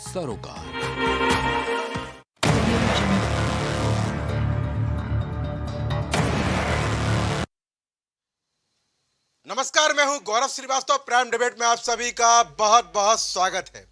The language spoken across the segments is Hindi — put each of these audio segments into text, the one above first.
सरोकार। नमस्कार, मैं हूं गौरव श्रीवास्तव। प्राइम डिबेट में आप सभी का बहुत बहुत स्वागत है।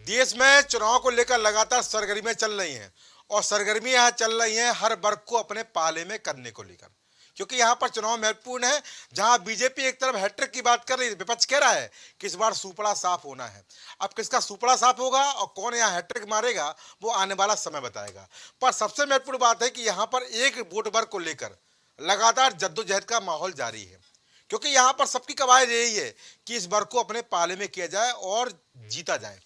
देश में चुनाव को लेकर लगातार सरगर्मियां चल रही हैं और सरगर्मियां यहां चल रही हैं हर वर्ग को अपने पाले में करने को लेकर, क्योंकि यहां पर चुनाव महत्वपूर्ण है। जहां बीजेपी एक तरफ हैट्रिक की बात कर रही है, विपक्ष कह रहा है कि इस बार सुपड़ा साफ होना है। अब किसका सुपड़ा साफ होगा और कौन यहां हैट्रिक मारेगा वो आने वाला समय बताएगा। पर सबसे महत्वपूर्ण बात है कि यहां पर एक वोट वर्ग को लेकर लगातार जद्दोजहद का माहौल जारी है, क्योंकि यहां पर सबकी कवायद यही है कि इस वर्ग को अपने पाले में किया जाए और जीता जाए,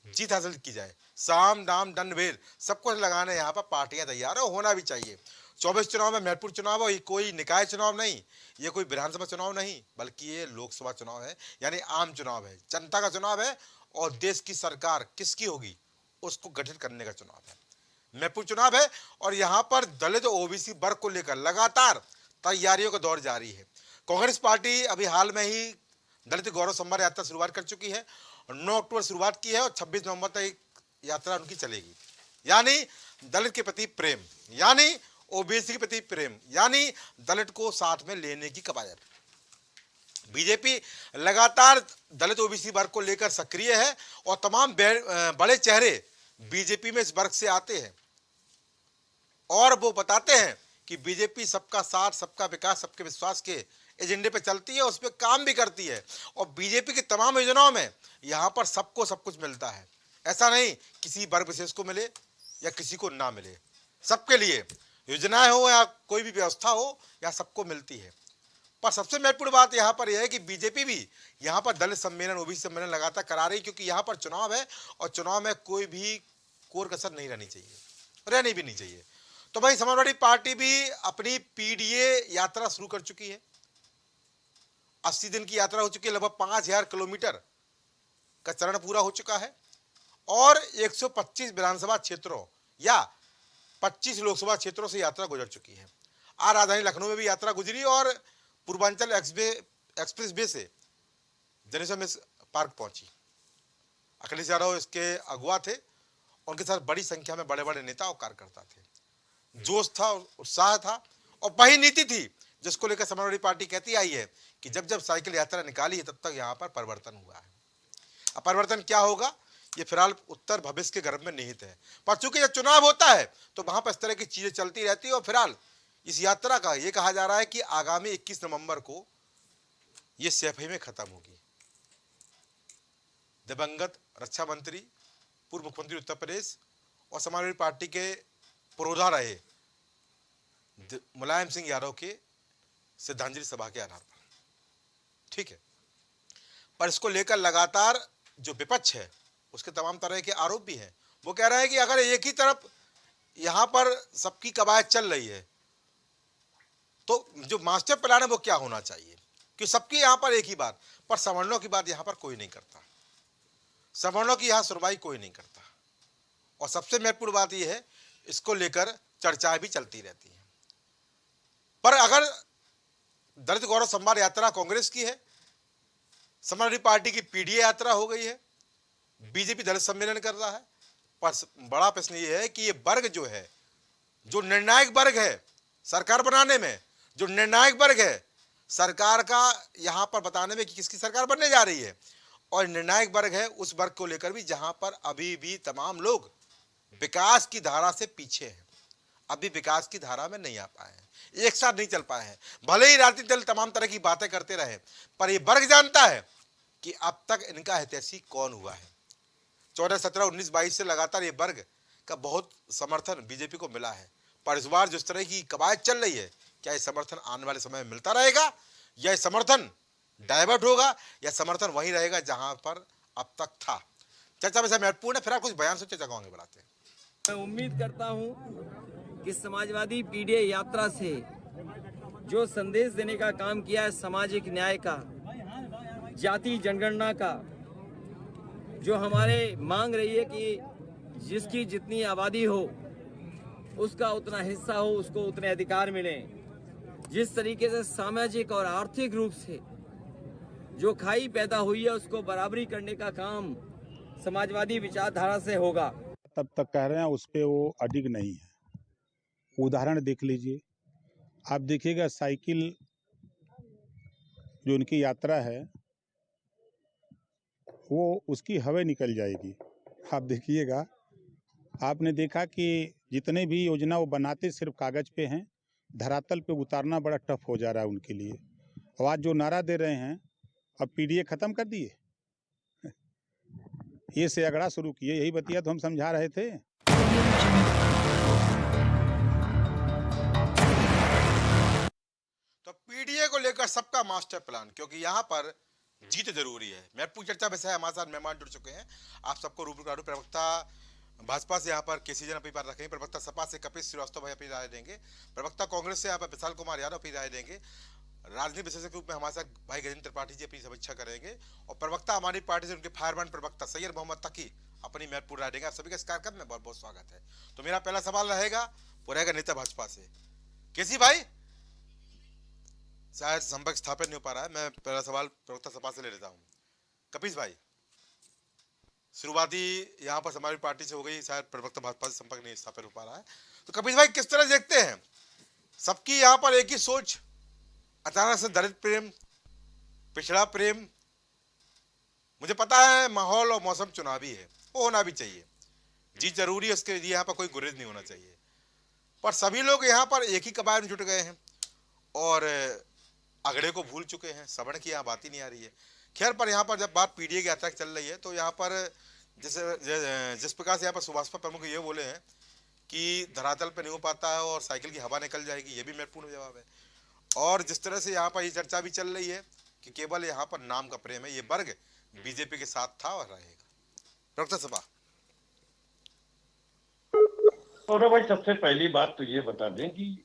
जीत हासिल की जाए। साम दाम दंड भेद सब कुछ लगाने यहाँ पर पार्टियां तैयार है, होना भी चाहिए। 24 चुनाव में महत्वपूर्ण चुनाव है, ये कोई निकाय चुनाव नहीं, ये कोई विधानसभा चुनाव नहीं, बल्कि ये लोकसभा चुनाव है, यानी आम चुनाव है, जनता का चुनाव है और देश की सरकार किसकी होगी उसको गठित करने का चुनाव है, महत्वपूर्ण चुनाव है। और यहाँ पर दलित ओबीसी वर्ग को लेकर लगातार तैयारियों का दौर जारी है। कांग्रेस पार्टी अभी हाल में ही दलित गौरव सम्मान यात्रा शुरुआत कर चुकी है, 9 अक्टूबर शुरुआत की है और 26 नवंबर तक यात्रा उनकी चलेगी। यानी दलित के प्रति प्रेम, यानी ओबीसी के प्रति प्रेम, यानी दलित को साथ में लेने की कवायद। बीजेपी लगातार दलित ओबीसी वर्ग को लेकर सक्रिय है और तमाम बड़े चेहरे बीजेपी में इस वर्ग से आते हैं और वो बताते हैं कि बीजेपी सबका साथ, सबका विकास, सबके विश्वास के एजेंडे पे चलती है, उस पर काम भी करती है और बीजेपी की तमाम योजनाओं में यहाँ पर सबको सब कुछ मिलता है। ऐसा नहीं किसी वर्ग विशेष को मिले या किसी को ना मिले, सबके लिए योजनाएं हो या कोई भी व्यवस्था हो या सबको मिलती है। पर सबसे महत्वपूर्ण बात यहाँ पर यह है कि बीजेपी भी यहाँ पर दलित सम्मेलन, ओबीसी सम्मेलन लगातार करा रही है, क्योंकि यहाँ पर चुनाव है और चुनाव में कोई भी कोर कसर नहीं रहनी चाहिए, रहनी भी नहीं चाहिए। तो भाई समाजवादी पार्टी भी अपनी पीडीए यात्रा शुरू कर चुकी है। 80 दिन की यात्रा हो चुकी है, लगभग 5000 किलोमीटर का चरण पूरा हो चुका है और 125 विधानसभा क्षेत्रों या 25 लोकसभा क्षेत्रों से यात्रा गुजर चुकी है। आज राजधानी लखनऊ में भी यात्रा गुजरी और पूर्वांचल एक्सप्रेस वे से जनेश्वर मिश्र पार्क पहुंची। अखिलेश यादव इसके अगुवा थे, उनके साथ बड़ी संख्या में बड़े बड़े नेता और कार्यकर्ता थे। जोश था, उत्साह था और वही नीति थी जिसको लेकर समाजवादी पार्टी कहती आई है कि जब जब साइकिल यात्रा निकाली है तब तक यहाँ पर परिवर्तन हुआ है। अब परिवर्तन क्या होगा ये फिलहाल उत्तर भविष्य के गर्भ में निहित है, पर चूंकि जब चुनाव होता है तो वहां पर इस तरह की चीजें चलती रहती है और फिलहाल इस यात्रा का ये कहा जा रहा है कि आगामी 21 नवंबर को ये सैफई में खत्म होगी। दिवंगत रक्षा मंत्री, पूर्व मुख्यमंत्री उत्तर प्रदेश और समाजवादी पार्टी के पुरोधा रहे मुलायम सिंह यादव के श्रद्धांजलि सभा के आधार पर, ठीक है। पर इसको लेकर लगातार जो विपक्ष है उसके तमाम तरह के आरोप भी हैं। वो कह रहे हैं कि अगर एक ही तरफ यहां पर सबकी कवायद चल रही है तो जो मास्टर प्लान है वो क्या होना चाहिए, कि सबकी यहां पर एक ही बात, पर सवर्णों की बात यहां पर कोई नहीं करता, सवर्णों की यहां सुनवाई कोई नहीं करता। और सबसे महत्वपूर्ण बात यह है, इसको लेकर चर्चाएं भी चलती रहती हैं। पर अगर दलित गौरव सम्मान यात्रा कांग्रेस की है, समाजवादी पार्टी की पीडीए यात्रा हो गई है, बीजेपी दलित सम्मेलन कर रहा है, पर बड़ा प्रश्न ये है कि ये वर्ग जो है, जो निर्णायक वर्ग है सरकार बनाने में, जो निर्णायक वर्ग है सरकार का यहां पर बताने में कि किसकी सरकार बनने जा रही है, और निर्णायक वर्ग है उस वर्ग को लेकर भी जहां पर अभी भी तमाम लोग विकास की धारा से पीछे हैं, अभी विकास की धारा में नहीं आ पाए हैं, एक साथ नहीं चल पाए हैं। भले ही राजनीतिक दल तमाम तरह की बातें करते रहे, पर यह वर्ग जानता है कि अब तक इनका हितैषी कौन हुआ है। 14, 17, 19, 22 से लगातार ये वर्ग का बहुत समर्थन बीजेपी को मिला है, पर इस बार जिस तरह की कवायद चल रही है, क्या ये समर्थन आने वाले समय में मिलता रहेगा या ये समर्थन डाइवर्ट होगा या समर्थन वही रहेगा जहां पर अब तक था। चर्चा वैसे महत्वपूर्ण है, फिर आप कुछ बयान से चर्चा करेंगे बढ़ाते हैं। मैं उम्मीद करता हूं कि समाजवादी पीडीए यात्रा से जो संदेश देने का काम किया है, सामाजिक न्याय का, जाति जनगणना का, जो हमारे मांग रही है कि जिसकी जितनी आबादी हो उसका उतना हिस्सा हो, उसको उतने अधिकार मिले, जिस तरीके से सामाजिक और आर्थिक रूप से जो खाई पैदा हुई है उसको बराबरी करने का काम समाजवादी विचारधारा से होगा। तब तक कह रहे हैं उस पे वो अडिग नहीं है। उदाहरण देख लीजिए, आप देखिएगा साइकिल जो उनकी यात्रा है वो उसकी हवा निकल जाएगी। आप देखिएगा, आपने देखा कि जितने भी योजना वो बनाते सिर्फ कागज पे हैं, धरातल पे उतारना बड़ा टफ हो जा रहा है उनके लिए। और आज जो नारा दे रहे हैं, अब पीडीए खत्म कर दिए, ये से अगड़ा शुरू किए, यही बतिया तो हम समझा रहे थे। तो पीडीए को लेकर सबका मास्टर प्लान, क्योंकि यहाँ पर जीत जरूरी है। महत्वपूर्ण चर्चा वैसे है, हमारे साथ मेहमान जुड़ चुके हैं। आप सबको रूबरू करा दूं, प्रवक्ता भाजपा से यहाँ पर केसी जन अपनी बात रखेंगे, प्रवक्ता सपा से कपिल श्रीवास्तव भाई अपनी राय देंगे, प्रवक्ता कांग्रेस से यहाँ पर विशाल कुमार यादव अपनी राय देंगे, राजनीति विशेषज्ञ के रूप में हमारे साथ भाई गजेंद्र त्रिपाठी जी अपनी समीक्षा करेंगे, और प्रवक्ता हमारी पार्टी से उनके फायरमैन प्रवक्ता सैयद मोहम्मद तकी अपनी महत्वपूर्ण राय देंगे। आप सभी का इस कार्यक्रम में बहुत बहुत स्वागत है। तो मेरा पहला सवाल रहेगा, वो रहेगा नेता भाजपा से। केसी भाई, शायद संपर्क स्थापित नहीं हो पा रहा है, मैं पहला सवाल प्रवक्ता सपा से ले लेता हूँ। कपिल भाई, शुरुआती यहाँ पर समाजवादी पार्टी से हो गई, शायद प्रवक्ता भाजपा से संपर्क नहीं स्थापित हो पा रहा है, तो कपिल भाई किस तरह देखते हैं? सबकी यहाँ पर एक ही सोच, अचानक से दलित प्रेम, पिछड़ा प्रेम। मुझे पता है माहौल और मौसम चुनावी है, वो होना भी चाहिए, जीत जरूरी है, उसके लिए यहाँ पर कोई गुरेज नहीं होना चाहिए, पर सभी लोग यहाँ पर एक ही कबार में जुट गए हैं और अगड़े को भूल चुके हैं। सवर्ण की यहाँ बात ही नहीं आ रही है। खैर, पर यहाँ पर जब बात पीडीए की यात्रा चल रही है, तो यहाँ पर जिस प्रकार से यहाँ पर सुभाषपा प्रमुख ये बोले हैं कि धरातल पे नहीं हो पाता है और साइकिल की हवा निकल जाएगी, ये भी महत्वपूर्ण जवाब है। और जिस तरह से यहाँ पर ये चर्चा भी चल रही है कि केवल यहाँ पर नाम का प्रेम है, ये वर्ग बीजेपी के साथ था और रहेगा। प्रवक्ता सभा। सौरभ भाई, सबसे पहली बात तो ये बता दें कि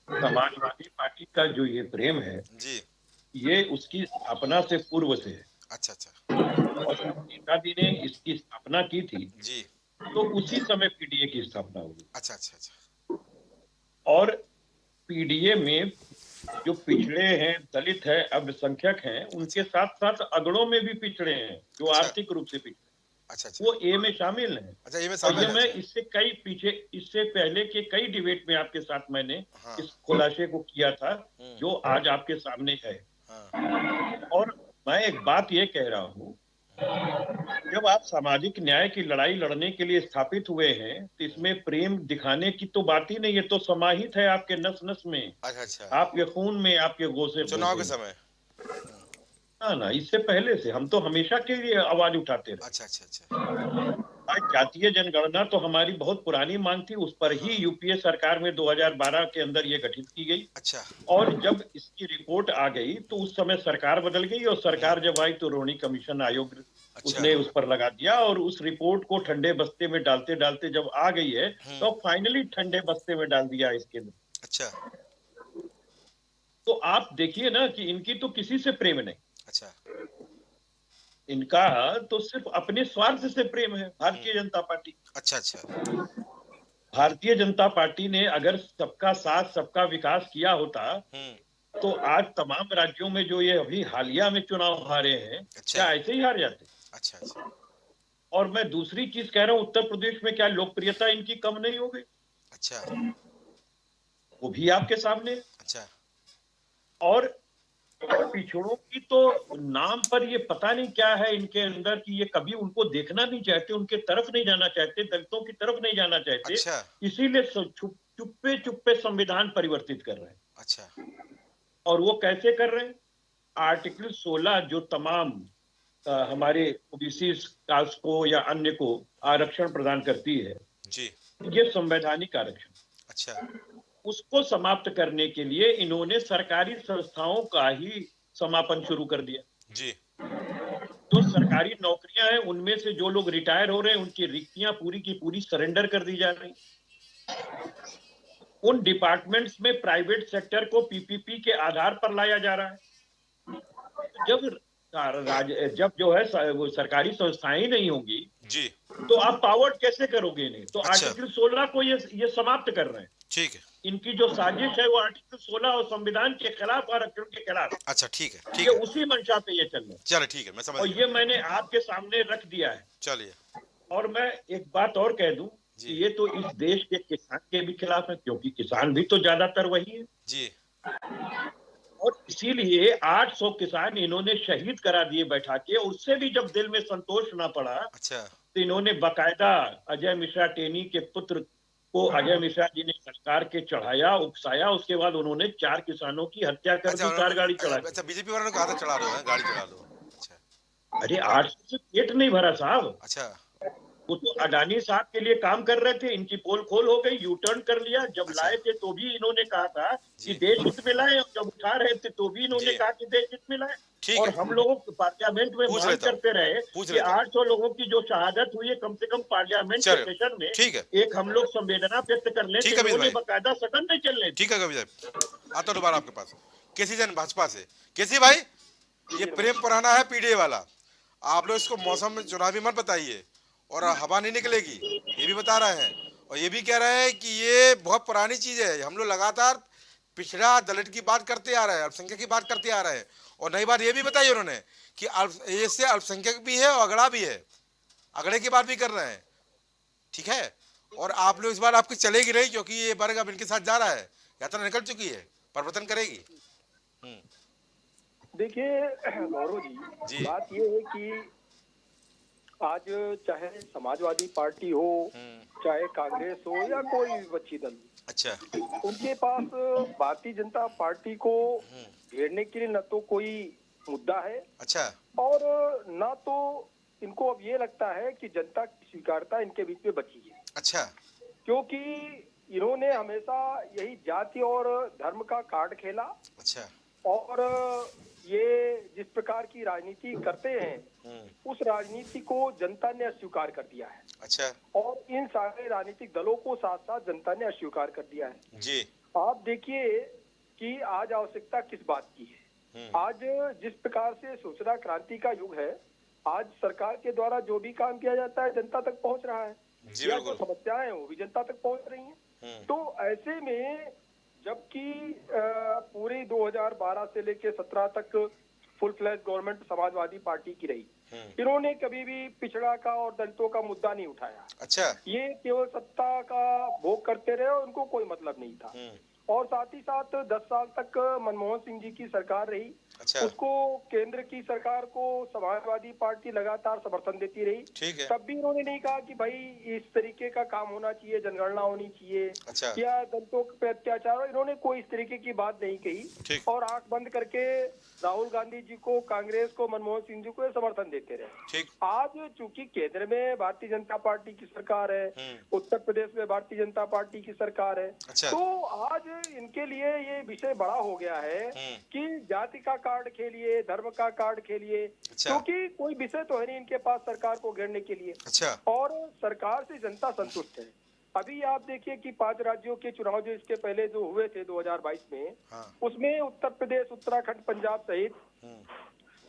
समाजवादी पार्टी का जो ये प्रेम है जी, ये उसकी स्थापना से पूर्व से है। अच्छा अच्छा और जब नेताजी ने इसकी स्थापना की थी जी, तो उसी समय पीडीए की स्थापना हुई। अच्छा अच्छा अच्छा, और पीडीए में जो पिछड़े हैं, दलित है, अल्पसंख्यक हैं, उनके साथ साथ अगड़ों में भी पिछड़े हैं जो अच्छा। आर्थिक रूप से पिछड़े, अच्छा अच्छा, वो ए में शामिल हैं। अच्छा ये में और शामिल ये है। मैं इससे पहले के कई डिबेट में आपके साथ मैंने हाँ। इस खुलासे को किया था जो आज आपके सामने है। हाँ, और मैं एक बात ये कह रहा हूँ, जब आप सामाजिक न्याय की लड़ाई लड़ने के लिए स्थापित हुए हैं तो इसमें प्रेम दिखाने की तो बात ही नहीं, ये तो समाहित है आपके नस नस में, अच्छा अच्छा, आपके खून में, आपके गोसे चुनाव के समय। ना, इससे पहले से हम तो हमेशा के लिए आवाज उठाते रहे। अच्छा अच्छा अच्छा, आज जातीय जनगणना तो हमारी बहुत पुरानी मांग थी, उस पर ही यूपीए सरकार में 2012 के अंदर ये गठित की गई। अच्छा, और जब इसकी रिपोर्ट आ गई तो उस समय सरकार बदल गई, और सरकार जब आई तो रोहिणी कमीशन आयोग उसने उस पर लगा दिया, और उस रिपोर्ट को ठंडे बस्ते में डालते डालते जब आ गई है तो फाइनली ठंडे बस्ते में डाल दिया इसके अंदर। अच्छा तो आप देखिए ना कि इनकी तो किसी से प्रेम नहीं, अच्छा, इनका तो सिर्फ अपने स्वार्थ से प्रेम है। भारतीय जनता पार्टी, अच्छा अच्छा, भारतीय जनता पार्टी ने अगर सबका साथ सबका विकास किया होता तो आज तमाम राज्यों में जो ये अभी हालिया में चुनाव हारे हैं, अच्छा। क्या ऐसे ही हार जाते? अच्छा अच्छा, और मैं दूसरी चीज कह रहा हूं, उत्तर प्रदेश में क्या लोकप्रियता इनकी कम नहीं हो गई? अच्छा वो भी आपके सामने है। अच्छा, और पिछड़ों की तो नाम पर ये पता नहीं क्या है इनके अंदर कि ये कभी उनको देखना नहीं चाहते, उनके तरफ नहीं जाना चाहते, दलितों की तरफ नहीं जाना चाहते। अच्छा इसीलिए चुप्पे चुप्पे संविधान परिवर्तित कर रहे हैं। अच्छा, और वो कैसे कर रहे हैं? आर्टिकल 16 जो तमाम हमारे ओबीसी कास्ट को या अन्य को आरक्षण प्रदान करती है जी, ये संवैधानिक आरक्षण, अच्छा उसको समाप्त करने के लिए इन्होंने सरकारी संस्थाओं का ही समापन शुरू कर दिया। जी, जो सरकारी नौकरियां हैं उनमें से जो लोग रिटायर हो रहे हैं उनकी रिक्तियां पूरी की पूरी सरेंडर कर दी जा रही। उन डिपार्टमेंट्स में प्राइवेट सेक्टर को पीपीपी के आधार पर लाया जा रहा है। जब जो है वो सरकारी संस्थाएं नहीं होंगी जी, तो आप पावर्ड कैसे करोगे इन्हें? तो अच्छा। आर्टिकल 16 को ये समाप्त कर रहे हैं। ठीक है। इनकी जो साजिश है वो आर्टिकल 16 और संविधान के खिलाफ, आरक्षण के खिलाफ। अच्छा ठीक है, ठीक ये है, उसी मंशा पे ये चल रहा है चलो ठीक है, मैं समझ और गया। ये मैंने आपके सामने रख दिया है। चलिए। और मैं एक बात और कह दूं जी कि ये तो इस देश के किसान के भी खिलाफ है, क्योंकि किसान भी तो ज्यादातर वही है। जी। और इसीलिए 800 किसान इन्होंने शहीद करा दिए बैठा के। उससे भी जब दिल में संतोष ना पड़ा अच्छा। तो इन्होंने बकायदा अजय मिश्रा टेनी के पुत्र को, अजय मिश्रा जी ने सरकार के चढ़ाया, उकसाया। उसके बाद उन्होंने 4 किसानों की हत्या कर अच्छा दी कार गाड़ी चढ़ा के। अच्छा, बीजेपी वालों ने कहा था चढ़ा दो, गाड़ी चढ़ा दो। अच्छा। अरे 800 से पेट नहीं भरा साहब। अच्छा। वो तो अडानी साहब के लिए काम कर रहे थे, इनकी पोल खोल हो गई, यू टर्न कर लिया। जब अच्छा। लाए थे तो भी इन्होंने कहा था कि जी देश हित में लाए, और जब उठा रहे थे तो भी इन्होंने जी, कहा कि देश हित में लाए। ठीक और है, हम लोगों को पार्लियामेंट में पूछ मांग लेता हूँ, करते रहे पूछ कि लेता हूँ। 800 लोगों की जो शहादत हुई है, कम से कम पार्लियामेंट के चलो सेशन में ठीक है, एक हम लोग संवेदना व्यक्त कर लें। ठीक तो है अमित इन्होंने भाई, बकायदा सदन में चलने दी। ठीक है कवि साहब, आता हूँ दोबारा आपके पास। केसी जन भाजपा से। केसी भाई, ये प्रेम पुराना है पीडीए वाला, आप लोग इसको मौसम में चुनावी मत बताइए और हवा नहीं निकलेगी, ये भी बता रहे हैं। और ये भी कह रहे हैं कि ये बहुत पुरानी चीज है, हम लोग लगातार पिछड़ा दलित की बात करते आ रहे हैं, अल्पसंख्यक की बात करते आ रहे हैं। और नई बात ये भी बताई उन्होंने कि इससे अल्पसंख्यक भी है और अगड़ा भी है, अगड़े की बात भी कर रहे हैं। ठीक है। और आप लोग इस बार आपकी चलेगी नहीं, क्योंकि ये वर्ग अब इनके साथ जा रहा है, यात्रा निकल चुकी है, परिवर्तन करेगी। देखिए गौरव जी, जी। बात ये है कि आज चाहे समाजवादी पार्टी हो, चाहे कांग्रेस हो या कोई विपक्षी दल, अच्छा। उनके पास भारतीय जनता पार्टी को घेरने के लिए न तो कोई मुद्दा है अच्छा। और न तो इनको अब ये लगता है कि जनता की स्वीकारता इनके बीच में बची है। अच्छा। क्योंकि इन्होंने हमेशा यही जाति और धर्म का कार्ड खेला अच्छा। और ये जिस प्रकार की राजनीति करते हैं उस राजनीति को जनता ने अस्वीकार कर दिया है। अच्छा। और इन सारे राजनीतिक दलों को साथ साथ जनता ने अस्वीकार कर दिया है। जी। आप देखिए कि आज आवश्यकता किस बात की है। आज जिस प्रकार से सूचना क्रांति का युग है, आज सरकार के द्वारा जो भी काम किया जाता है जनता तक पहुंच रहा है, या जो समस्याएं वो भी जनता तक पहुंच रही हैं। तो ऐसे में जबकि पूरी 2012 से लेकर 17 तक full flash government Samajwadi party की रही, इन्होंने कभी भी पिछड़ा का और दलितों का मुद्दा नहीं उठाया। अच्छा। ये केवल सत्ता का भोग करते रहे और उनको कोई मतलब नहीं था। और साथ ही साथ 10 साल तक मनमोहन सिंह जी की सरकार रही। अच्छा। उसको केंद्र की सरकार को समाजवादी पार्टी लगातार समर्थन देती रही। ठीक है। तब भी इन्होंने नहीं कहा कि भाई इस तरीके का काम होना चाहिए, जनगणना होनी चाहिए। अच्छा। या दलितों पे अत्याचार, इन्होंने कोई इस तरीके की बात नहीं कही और आंख बंद करके राहुल गांधी जी को, कांग्रेस को, मनमोहन सिंह जी को समर्थन देते रहे। ठीक। आज चूंकि केंद्र में भारतीय जनता पार्टी की सरकार है, उत्तर प्रदेश में भारतीय जनता पार्टी की सरकार है। अच्छा। तो आज इनके लिए ये विषय बड़ा हो गया है कि जाति का कार्ड खेलिए, धर्म का कार्ड खेलिए। अच्छा। क्योंकि कोई विषय तो है नहीं इनके पास सरकार को घेरने के लिए। अच्छा। और सरकार से जनता संतुष्ट है। अभी आप देखिए कि 5 राज्यों के चुनाव जो इसके पहले जो हुए थे 2022 में, उसमें उत्तर प्रदेश, उत्तराखंड, पंजाब सहित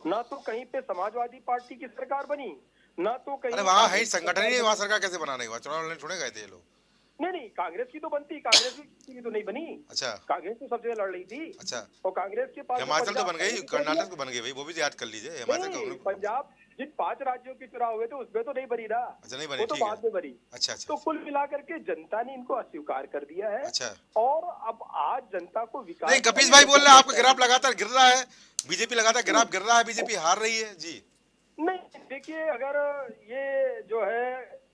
ना तो कहीं पे समाजवादी पार्टी की सरकार बनी, ना तो कहीं। अरे वहाँ है संगठन ही नहीं, वहाँ सरकार कैसे बनाने हुआ, चुनाव लड़ने थोड़े गए थे ये लोग। नहीं, कांग्रेस की तो बनती, कांग्रेस की तो नहीं बनी। अच्छा। कांग्रेस तो सबसे लड़ रही थी। अच्छा। और कांग्रेस के पास हिमाचल तो बन गई, कर्नाटक तो बन गई भाई, वो भी याद कर लीजिए। हिमाचल, पंजाब, जिन 5 राज्यों के चुनाव हुए थे उसमें तो नहीं बनी ना। अच्छा, नहीं बनी, वो तो बाद में बनी। अच्छा। तो कुल मिलाकर के जनता ने इनको अस्वीकार कर दिया है। अच्छा। और अब आज जनता को विकास नहीं, कपिश भाई बोल रहे हैं आपका ग्राफ लगातार गिर रहा है, बीजेपी लगातार ग्राफ गिर रहा है, बीजेपी हार रही है। जी नहीं, देखिए अगर ये जो है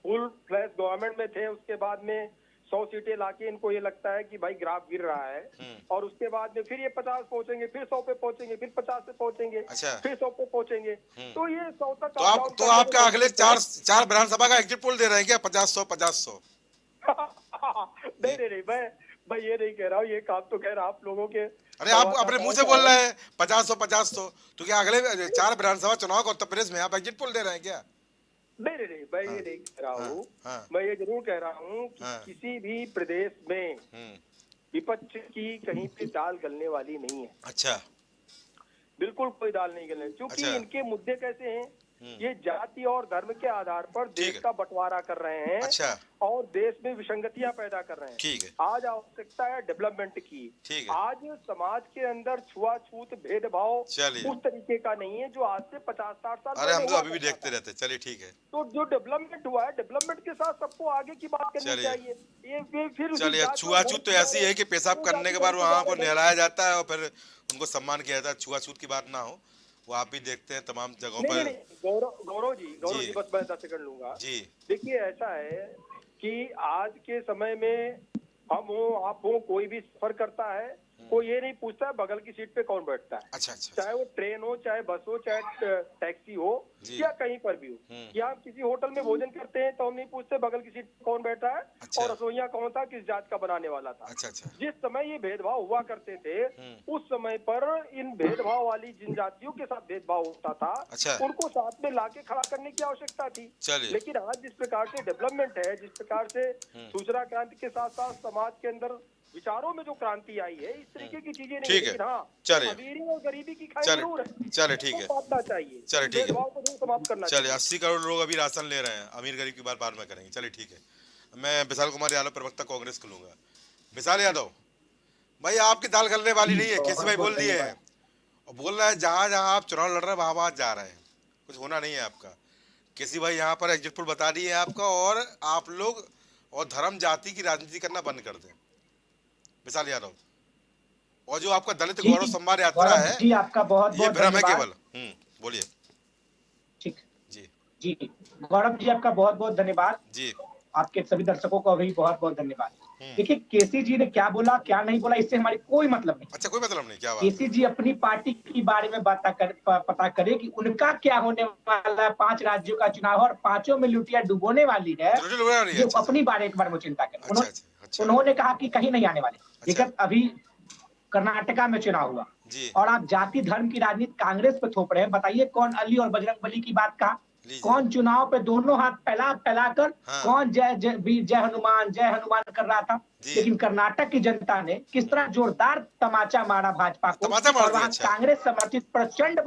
फुल फ्लैश गवर्नमेंट में थे, उसके बाद में 100 सीटें लाके इनको ये लगता है कि भाई ग्राफ गिर रहा है, और उसके बाद में फिर ये 50 पहुंचेंगे, फिर 100 पे पहुंचेंगे, फिर 50 पे पहुंचेंगे। अच्छा। फिर 100 पे पहुंचेंगे। तो ये 100 तक तो आपका अगले चार विधानसभा का एग्जिट पोल दे रहे हैं क्या, 50-100? नहीं, मैं ये नहीं कह रहा हूँ, ये काम तो कह रहा आप लोगों के। अरे आप अपने मुंह से बोल रहे हैं 50-100, तो क्या अगले 4 विधानसभा चुनाव को उत्तर प्रदेश में आप एग्जिट पोल दे रहे हैं क्या? नहीं, मैं ये नहीं कह रहा हूँ। मैं ये जरूर कह रहा हूँ कि किसी भी प्रदेश में विपक्ष की कहीं पे दाल गलने वाली नहीं है। अच्छा। बिल्कुल कोई दाल नहीं गलने, क्योंकि इनके मुद्दे कैसे हैं ये जाति और धर्म के आधार पर ठीक देश है। का बंटवारा कर रहे हैं अच्छा और देश में विसंगतियां पैदा कर रहे हैं। ठीक है। आज आवश्यकता है डेवलपमेंट की। ठीक है। आज समाज के अंदर छुआछूत भेदभाव चलिए। उस तरीके का नहीं है जो आज से 50-60 साल अरे हम पहले तो हुआ अभी भी करता देखते था। रहते हैं। चलिए ठीक है। तो जो डेवलपमेंट हुआ है, डेवलपमेंट के साथ सबको आगे की बात करनी चलिए। चाहिए। ये फिर उसी चलिए, जात और छुआछूत तो धर्म ऐसी है कि पेशाब वो करने के जाति बाद धर्म वहां पर द्वारा नहलाया जाता है और फिर उनको सम्मान किया जाता है। छुआछूत की बात ना हो, वो आप भी देखते हैं तमाम जगहों नहीं पर। नहीं नहीं, गौरव जी। जी बस मैं 10 सेकंड लूंगा। जी देखिए ऐसा है कि आज के समय में हम हो आप हो कोई भी सफर करता है, कोई ये नहीं पूछता है बगल की सीट पे कौन बैठता है। अच्छा अच्छा। चाहे वो ट्रेन हो, चाहे बस हो, चाहे टैक्सी हो जी। या कहीं पर भी हो। या हम किसी होटल में भोजन करते हैं तो हम नहीं पूछते बगल की सीट पे कौन बैठा है अच्छा। और रसोइया कौन था, किस जात का बनाने वाला था। अच्छा अच्छा। जिस समय ये भेदभाव हुआ करते थे उस समय पर इन भेदभाव वाली जिन जातियों के साथ भेदभाव होता था अच्छा। उनको साथ में लाके खड़ा करने की आवश्यकता थी। चलिए। लेकिन आज जिस प्रकार से डेवलपमेंट है, जिस प्रकार से सूचना क्रांति के साथ साथ समाज के अंदर विचारों में जो क्रांति आई है, इस तरीके की चीजें नहीं। ठीक है। लेकिन हाँ, चलिए। अमीरी और गरीबी की खाई चलिए। जरूर है। चलिए ठीक है। इसको बांटना चाहिए। चलिए ठीक है। भेदभाव को जरूर समाप्त करना चलिए, चाहिए। 80 करोड़ लोग अभी राशन ले रहे हैं। अमीर गरीब की बात बाद में करेंगे। चलिए ठीक है। मैं विशाल कुमार यादव, प्रवक्ता कांग्रेस को लूंगा। विशाल यादव भाई, आपकी दाल गलने वाली नहीं है। केसी भाई बोल दिए हैं और बोल रहा है जहां जहां आप चुनाव लड़ रहे हैं वहां वहां जा रहे हैं, कुछ होना नहीं है आपका। केसी भाई यहाँ पर एग्जिट पोल बता दिए आपका, और आप लोग और धर्म जाति की राजनीति करना बंद कर दें विशाल यादव। और जो आपका दलित जी, गौरव सम्मान यात्रा गौरव है जी आपका बहुत ये बहुत भ्रम है धन्यवाद। केवल। बोलिए। ठीक जी जी, गौरव जी आपका बहुत बहुत धन्यवाद। जी। आपके सभी दर्शकों को भी बहुत बहुत धन्यवाद। देखिए केसी जी ने क्या बोला क्या नहीं बोला इससे हमारी कोई मतलब नहीं। अच्छा, कोई मतलब नहीं, क्या बात केसी जी अपनी पार्टी के बारे में पता करे कि उनका क्या होने वाला है। 5 राज्यों का चुनाव और 5 में लुटिया डुबोने वाली है। है। लुटिया रही है। जो अच्छा, अपनी बारे के बारे में चिंता करें। अच्छा अच्छा। उन्होंने कहा कि कहीं नहीं आने वाले। लेकिन अभी कर्नाटका में चुनाव हुआ जी। और आप जाति धर्म की राजनीति कांग्रेस पे थोप रहे हैं। बताइए कौन अली और बजरंगबली की बात कहा? कौन चुनाव पे दोनों हाथ फैला कर कौन जय हनुमान कर रहा था? लेकिन कर्नाटक की जनता ने किस तरह जोरदार तमाचा मारा भाजपा को और वहाँ कांग्रेस समर्थित प्रचंड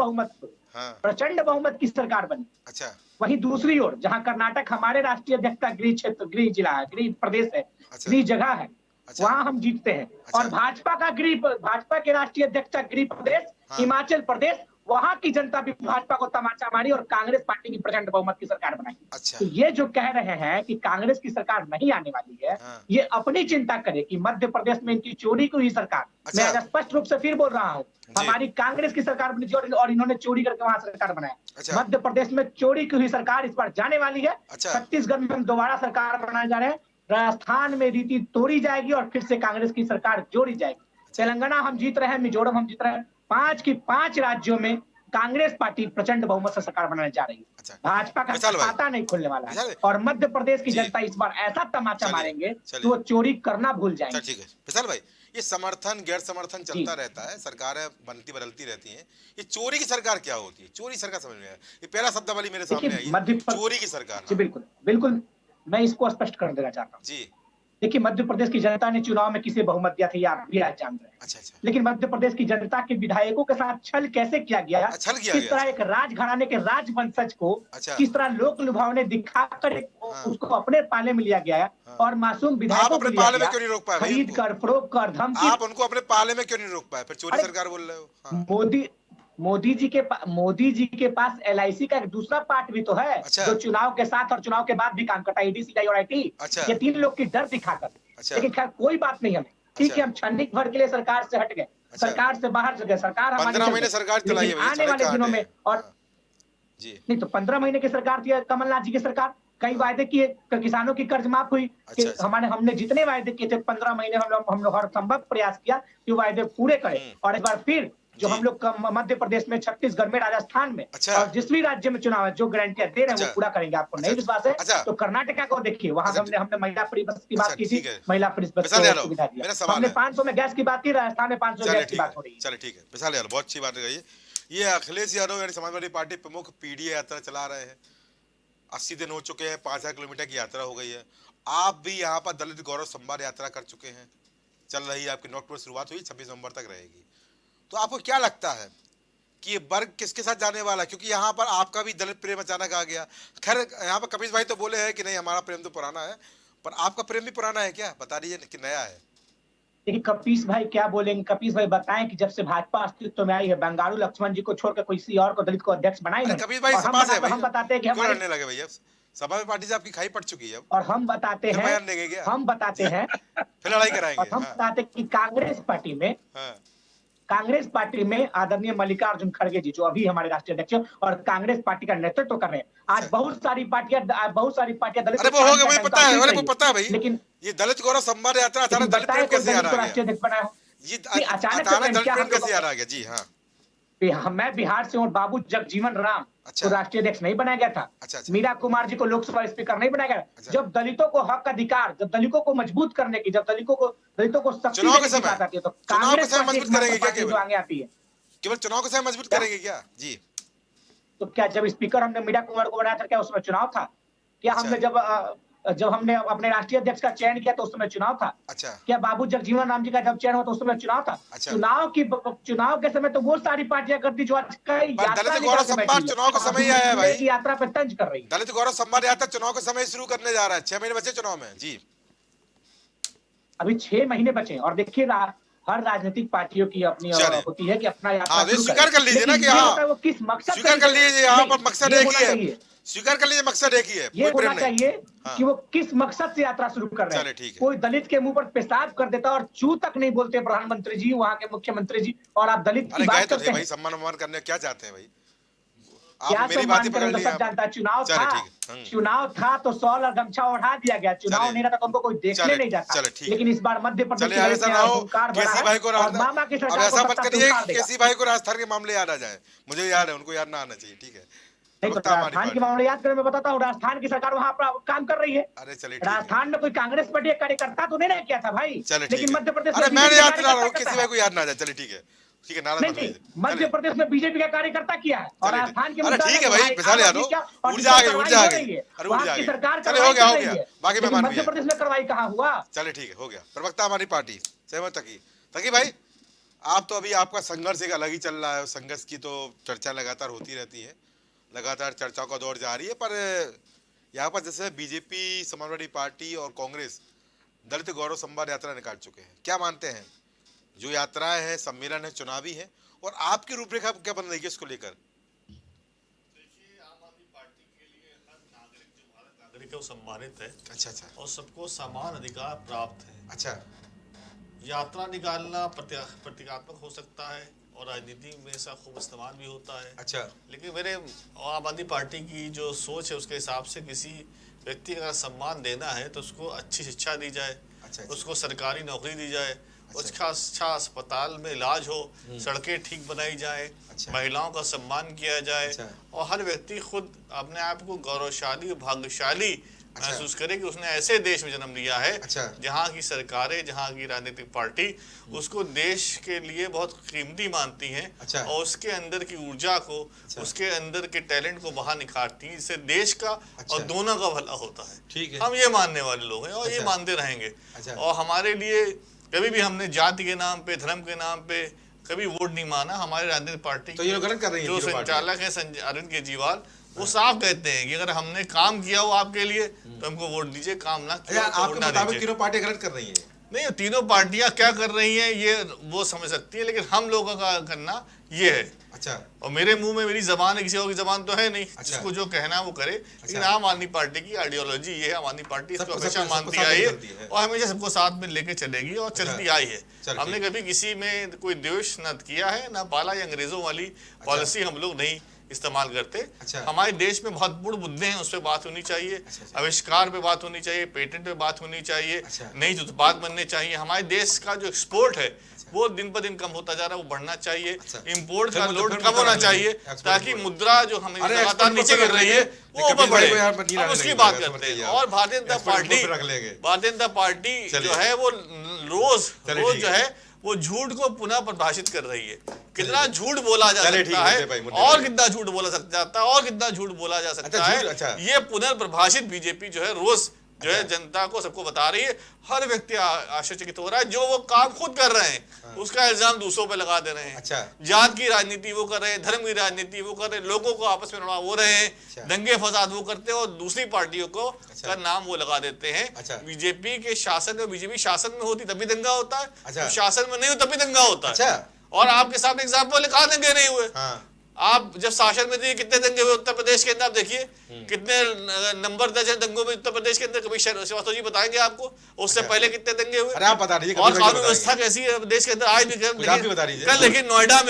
बहुमत की सरकार बनी। अच्छा। वहीं दूसरी ओर जहां कर्नाटक हमारे राष्ट्रीय अध्यक्ष का गृह क्षेत्र, गृह जिला है, गृह प्रदेश है, गृह जगह है, वहां हम जीतते हैं। और भाजपा के राष्ट्रीय अध्यक्ष का गृह प्रदेश हिमाचल प्रदेश, वहां की जनता भी भाजपा को तमाचा मारी और कांग्रेस पार्टी की प्रचंड बहुमत की सरकार बनाई। अच्छा। तो ये जो कह रहे हैं कि कांग्रेस की सरकार नहीं आने वाली है, ये अपनी चिंता करे कि मध्य प्रदेश में इनकी चोरी की हुई सरकार। मैं अगर स्पष्ट रूप से फिर बोल रहा हूँ, हमारी कांग्रेस की सरकार बनी थी और इन्होंने चोरी करके वहां सरकार बनाया। मध्य प्रदेश में चोरी की हुई सरकार इस बार जाने वाली है। छत्तीसगढ़ में हम दोबारा सरकार बनाने जा रहे हैं। राजस्थान में रीति तोड़ी जाएगी और फिर से कांग्रेस की सरकार जोड़ी जाएगी। तेलंगाना हम जीत रहे हैं, मिजोरम हम जीत रहे हैं। 5 की 5 राज्यों में कांग्रेस पार्टी प्रचंड बहुमत से सरकार बनाने जा रही है। भाजपा का खाता नहीं खुलने वाला है और मध्य प्रदेश की जनता इस बार ऐसा तमाचा मारेंगे कि वो चोरी करना भूल जाएंगे। ठीक है विशाल भाई, ये समर्थन गैर समर्थन चलता रहता है, सरकारें बनती बदलती रहती हैं। ये चोरी की सरकार क्या होती है? चोरी सरकार समझ में आया, ये पहला शब्दावली मेरे सामने आई, चोरी की सरकार। जी बिल्कुल बिल्कुल, मैं इसको स्पष्ट कर देना चाहता हूँ। जी देखिए मध्य प्रदेश की जनता ने चुनाव में किसे बहुमत दिया था, ये आप भी आज जान रहे हैं। अच्छा अच्छा। लेकिन मध्य प्रदेश की जनता के विधायकों के साथ छल कैसे किया गया, किस तरह एक राजघराने के राजवंशज को किस तरह लोक लुभावने दिखाकर उसको अपने पाले में लिया गया और मासूम विधायकों को पाले में क्यों नहीं रोक पाए? खरीद कर फरोख्त कर धमकी। आप उनको अपने पाले में क्यों नहीं रोक पाए? फिर चोरी सरकार बोल रहे हो। मोदी जी के पास LIC का एक दूसरा पार्ट भी तो है। जो चुनाव के साथ और चुनाव के बाद भी काम करता है, ED, CBI और IT। ये 3 लोग की डर दिखाकर। लेकिन खैर कोई बात नहीं, हमें ठीक है, हम क्षणिक भर के लिए सरकार से हट गए, सरकार से बाहर गए, सरकार हमारी 15 महीने सरकार चलाई है आने वाले दिनों में। और नहीं तो 15 महीने की सरकार थी कमलनाथ जी की सरकार। कई वायदे किए, किसानों की कर्ज माफ हुई। हमने जितने वायदे किए थे 15 महीने हम लोग हर संभव प्रयास किया कि वायदे पूरे करें। और इस बार फिर जो हम लोग मध्य प्रदेश में, छत्तीसगढ़ में, राजस्थान में और जिस भी राज्य में चुनाव है, जो गारंटियां दे रहे हैं वो पूरा करेंगे। आपको नहीं विश्वास है तो कर्नाटका को देखिए, वहां हमने महिला फ्री बस की बात की थी, महिला फ्री बस को सुविधा दिया। हमने 500 में गैस की बात की, राजस्थान में 500 गैस की बात हो रही है। चलिए ठीक है विशाल यादव, बहुत अच्छी बात कही। ये अखिलेश यादव यानी समाजवादी पार्टी प्रमुख PDA यात्रा चला रहे हैं। 80 दिन हो चुके हैं, 5000 किलोमीटर की यात्रा हो गई है। आप भी यहाँ पर दलित गौरव सम्मान यात्रा कर चुके हैं, चल रही है आपकी। नोटपुर शुरुआत हुई, 26 नवंबर तक रहेगी। तो आपको क्या लगता है कि ये वर्ग किसके साथ जाने वाला है, क्योंकि यहाँ पर आपका भी दलित प्रेम अचानक आ गया। खैर यहाँ पर कपीश भाई तो बोले हैं कि नहीं हमारा प्रेम तो पुराना है, पर आपका प्रेम भी पुराना है क्या, बता दीजिए कि नया है। देखिए कपीश भाई क्या बोलेंगे, कपीश भाई बताएं कि जब से भाजपा अस्तित्व में आई है बंगारू लक्ष्मण जी को छोड़कर किसी और को दलित को अध्यक्ष बनाई है। कपीश भाई सभा से हम बताते हैं कि क्यों लड़ने लगे भैया, सभा में पार्टी से आपकी खाई पड़ चुकी है अब। और हम बताते हैं फिर लड़ाई कराएंगे। और हम बताते हैं कि कांग्रेस पार्टी में आदरणीय मल्लिकार्जुन खड़गे जी जो अभी हमारे राष्ट्रीय अध्यक्ष और कांग्रेस पार्टी का नेतृत्व कर रहे हैं। आज बहुत सारी पार्टियां दलित, अरे वो हो गया, मुझे पता है, अरे वो पता है भाई, लेकिन ये दलित गौरव सम्मान यात्रा अचानक दलित प्रेम कैसे आ रहा है, ये अचानक दलित प्रेम कैसे आ रहा है। जी हाँ, मैं बिहार से हूँ, बाबू जगजीवन राम को राष्ट्रीय अध्यक्ष नहीं बनाया गया था। मीरा कुमार जी को लोकसभा स्पीकर नहीं बनाया गया। जब दलितों को हक अधिकार, जब दलितों को मजबूत करने की, जब दलितों को शक्ति देने की बात आती है तो कांग्रेस मजबूत करेंगे क्या, जो आगे आती है केवल चुनाव के समय मजबूत करेंगे क्या। जी तो क्या जब स्पीकर हमने मीरा कुमार को बनाया था क्या उसमें चुनाव था? क्या हमने जब हमने अपने राष्ट्रीय अध्यक्ष का चयन किया तो उस समय चुनाव था? क्या बाबू जगजीवन राम जी का जब चयन हुआ तो उस समय चुनाव था? चुनाव के समय तो वो सारी पार्टियां करती जो आज कई दलित गौरव सम्मान चुनाव का समय आया है भाई, यात्रा पे तंज कर रही है। दलित गौरव सम्मान यात्रा चुनाव का समय शुरू करने जा रहा है, 6 महीने बचे चुनाव में। जी अभी 6 महीने बचे और देखिए हर राजनीतिक पार्टियों की अपनी होती है कि अपना यात्रा स्वीकार कर लीजिए ना कि हाँ वो किस मकसद, स्वीकार कर लीजिए, यहाँ पर मकसद एक ही है, स्वीकार कर लीजिए मकसद एक ही है। ये होना चाहिए कि वो किस मकसद से यात्रा शुरू कर रहे हैं। कोई दलित के मुंह पर पेशाब कर देता और चू तक नहीं बोलते प्रधानमंत्री जी, वहाँ के मुख्यमंत्री जी, और आप दलित की बात करते हैं। भाई सम्मान करने क्या चाहते हैं भाई, क्या सम्मान करें तो सब जानता है। चुनाव था तो शॉल और गमछा ओढ़ा दिया गया, चुनाव नहीं रहा तो उनको कोई देखने नहीं जाता। लेकिन इस बार मध्य प्रदेश केसी भाई को राजस्थान के मामले याद आ जाए, मुझे याद है, उनको याद ना आना चाहिए। ठीक है, राजस्थान के मामले याद करें, मैं बताता हूँ राजस्थान की सरकार वहाँ पर काम कर रही है। अरे चलिए, राजस्थान में कोई कांग्रेस पार्टी कार्यकर्ता तो नहीं किया था भाई, लेकिन मध्य प्रदेश में मैं याद दिला रहा हूँ, किसी भाई को याद ना आ जाए। चलिए ठीक है, ठीक है, नहीं, मध्य प्रदेश में बीजेपी का कार्यकर्ता किया है और राजस्थान के मुद्दा ठीक है भाई, मिसाल याद हो, ऊर्जा आ गई, अरे ऊर्जा आ गई, चले हो गया, बाकी मैं मान मध्य प्रदेश में कार्रवाई कहाँ हुआ। चले ठीक है, हो गया। प्रवक्ता हमारी पार्टी सहमत तकी भाई, आप तो अभी आपका संघर्ष एक अलग ही चल रहा है, संघर्ष की तो चर्चा लगातार होती रहती है, लगातार चर्चाओं का दौर जारी है, पर यहाँ पर जैसे बीजेपी, समाजवादी पार्टी और कांग्रेस दलित गौरव सम्मान यात्रा निकाल चुके हैं, क्या मानते हैं? जो यात्राएं हैं, सम्मेलन है, चुनावी है, और आपकी रूपरेखा क्या बन रही है इसको लेकर? देखिए, आम आदमी पार्टी के लिए हर नागरिक जो भारत नागरिक है वो सम्मानित है। अच्छा, और सबको समान अधिकार प्राप्त है। अच्छा, यात्रा निकालना प्रतीकात्मक हो सकता है और राजनीति में इसका खूब इस्तेमाल भी होता है। अच्छा, लेकिन मेरे आम आदमी पार्टी की जो सोच है उसके हिसाब से किसी व्यक्ति का सम्मान देना है तो उसको अच्छी शिक्षा दी जाए, उसको सरकारी नौकरी दी जाए, उसका अच्छा अस्पताल में इलाज हो, सड़कें ठीक बनाई जाए, महिलाओं का सम्मान किया जाए, और हर व्यक्ति खुद अपने आप को गौरवशाली और भाग्यशाली महसूस करे कि उसने ऐसे देश में जन्म लिया है जहाँ की सरकारें, जहाँ की राजनीतिक पार्टी उसको देश के लिए बहुत कीमती मानती हैं और उसके अंदर की ऊर्जा को, उसके अंदर के टैलेंट को बाहर निखारती हैं, इससे देश का और दोनों का भला होता है। ठीक है, हम ये मानने वाले लोग हैं और ये मानते रहेंगे। और हमारे लिए कभी भी हमने जाति के नाम पे, धर्म के नाम पे कभी वोट नहीं माना। हमारे राजनीतिक पार्टी तो ये गलत कर रही है, जो संचालक है अरविंद केजरीवाल, वो साफ कहते हैं कि अगर हमने काम किया हो आपके लिए तो हमको वोट दीजिए, काम ना किया तो वोट ना दीजिए। तीनों पार्टियां गलत कर रही हैं? नहीं, तीनों पार्टियां क्या कर रही हैं ये वो समझ सकती है, लेकिन हम लोगों का करना ये है। अच्छा, और मेरे मुंह में मेरी जबान है, किसी और की जबान तो है नहीं। जिसको जो कहना है वो करे। लेकिन आम आदमी पार्टी की आइडियोलॉजी ये है, आम आदमी पार्टी इसको हमेशा मानती आई है और हमेशा सबको साथ में लेके चलेगी और चलती आई है। हमने कभी किसी में कोई द्वेष न किया है, ना पाला। या अंग्रेजों वाली पॉलिसी हम लोग नहीं इस्तेमाल करते। हमारे देश में महत्वपूर्ण मुद्दे हैं, उस पर बात होनी चाहिए, आविष्कार पे बात होनी चाहिए, पेटेंट पे बात होनी चाहिए, नई उत्पाद बनने चाहिए। हमारे देश का जो एक्सपोर्ट है वो दिन पर दिन कम होता जा रहा है, वो बढ़ना चाहिए। इंपोर्ट का लोड कम होना चाहिए ताकि मुद्रा जो हमें लगातार नीचे गिर रही है वो ऊपर बढ़े। हम उसकी बात करते हैं। और भारतीय जनता पार्टी जो है वो रोज जो है वो झूठ को पुनः परिभाषित कर रही है। कितना झूठ बोला जा सकता है और कितना झूठ बोला जाता है और कितना झूठ बोला जा सकता है, ये पुनर्प्रभाषित बीजेपी जो है रोज जो है जनता को सबको बता रही है। हर व्यक्ति आश्चर्यचकित हो रहा है। जो वो काम खुद कर रहे हैं उसका इल्जाम दूसरों पे लगा दे रहे हैं। अच्छा। जात की राजनीति वो कर रहे हैं, धर्म की राजनीति वो कर रहे हैं, लोगों को आपस में लड़ा वो रहे हैं, दंगे फसाद वो करते हैं और दूसरी पार्टियों को का नाम वो लगा देते हैं। बीजेपी के शासन में, बीजेपी शासन में होती तभी दंगा होता है, शासन में नहीं हो तभी दंगा होता है। और आपके सामने एग्जाम्पल कहाँ दंगे नहीं हुए? आप जब शासन में थे कितने दंगे हुए उत्तर प्रदेश के अंदर? आप देखिए कितने नंबर दर्ज है दंगों में उत्तर प्रदेश के अंदर। कभी श्रीवास्तव जी बताएंगे आपको उससे पहले कितने दंगे हुए? आप बता दीजिए। और कानून व्यवस्था कैसी है देश के अंदर आज भी? कल देखिए नोएडा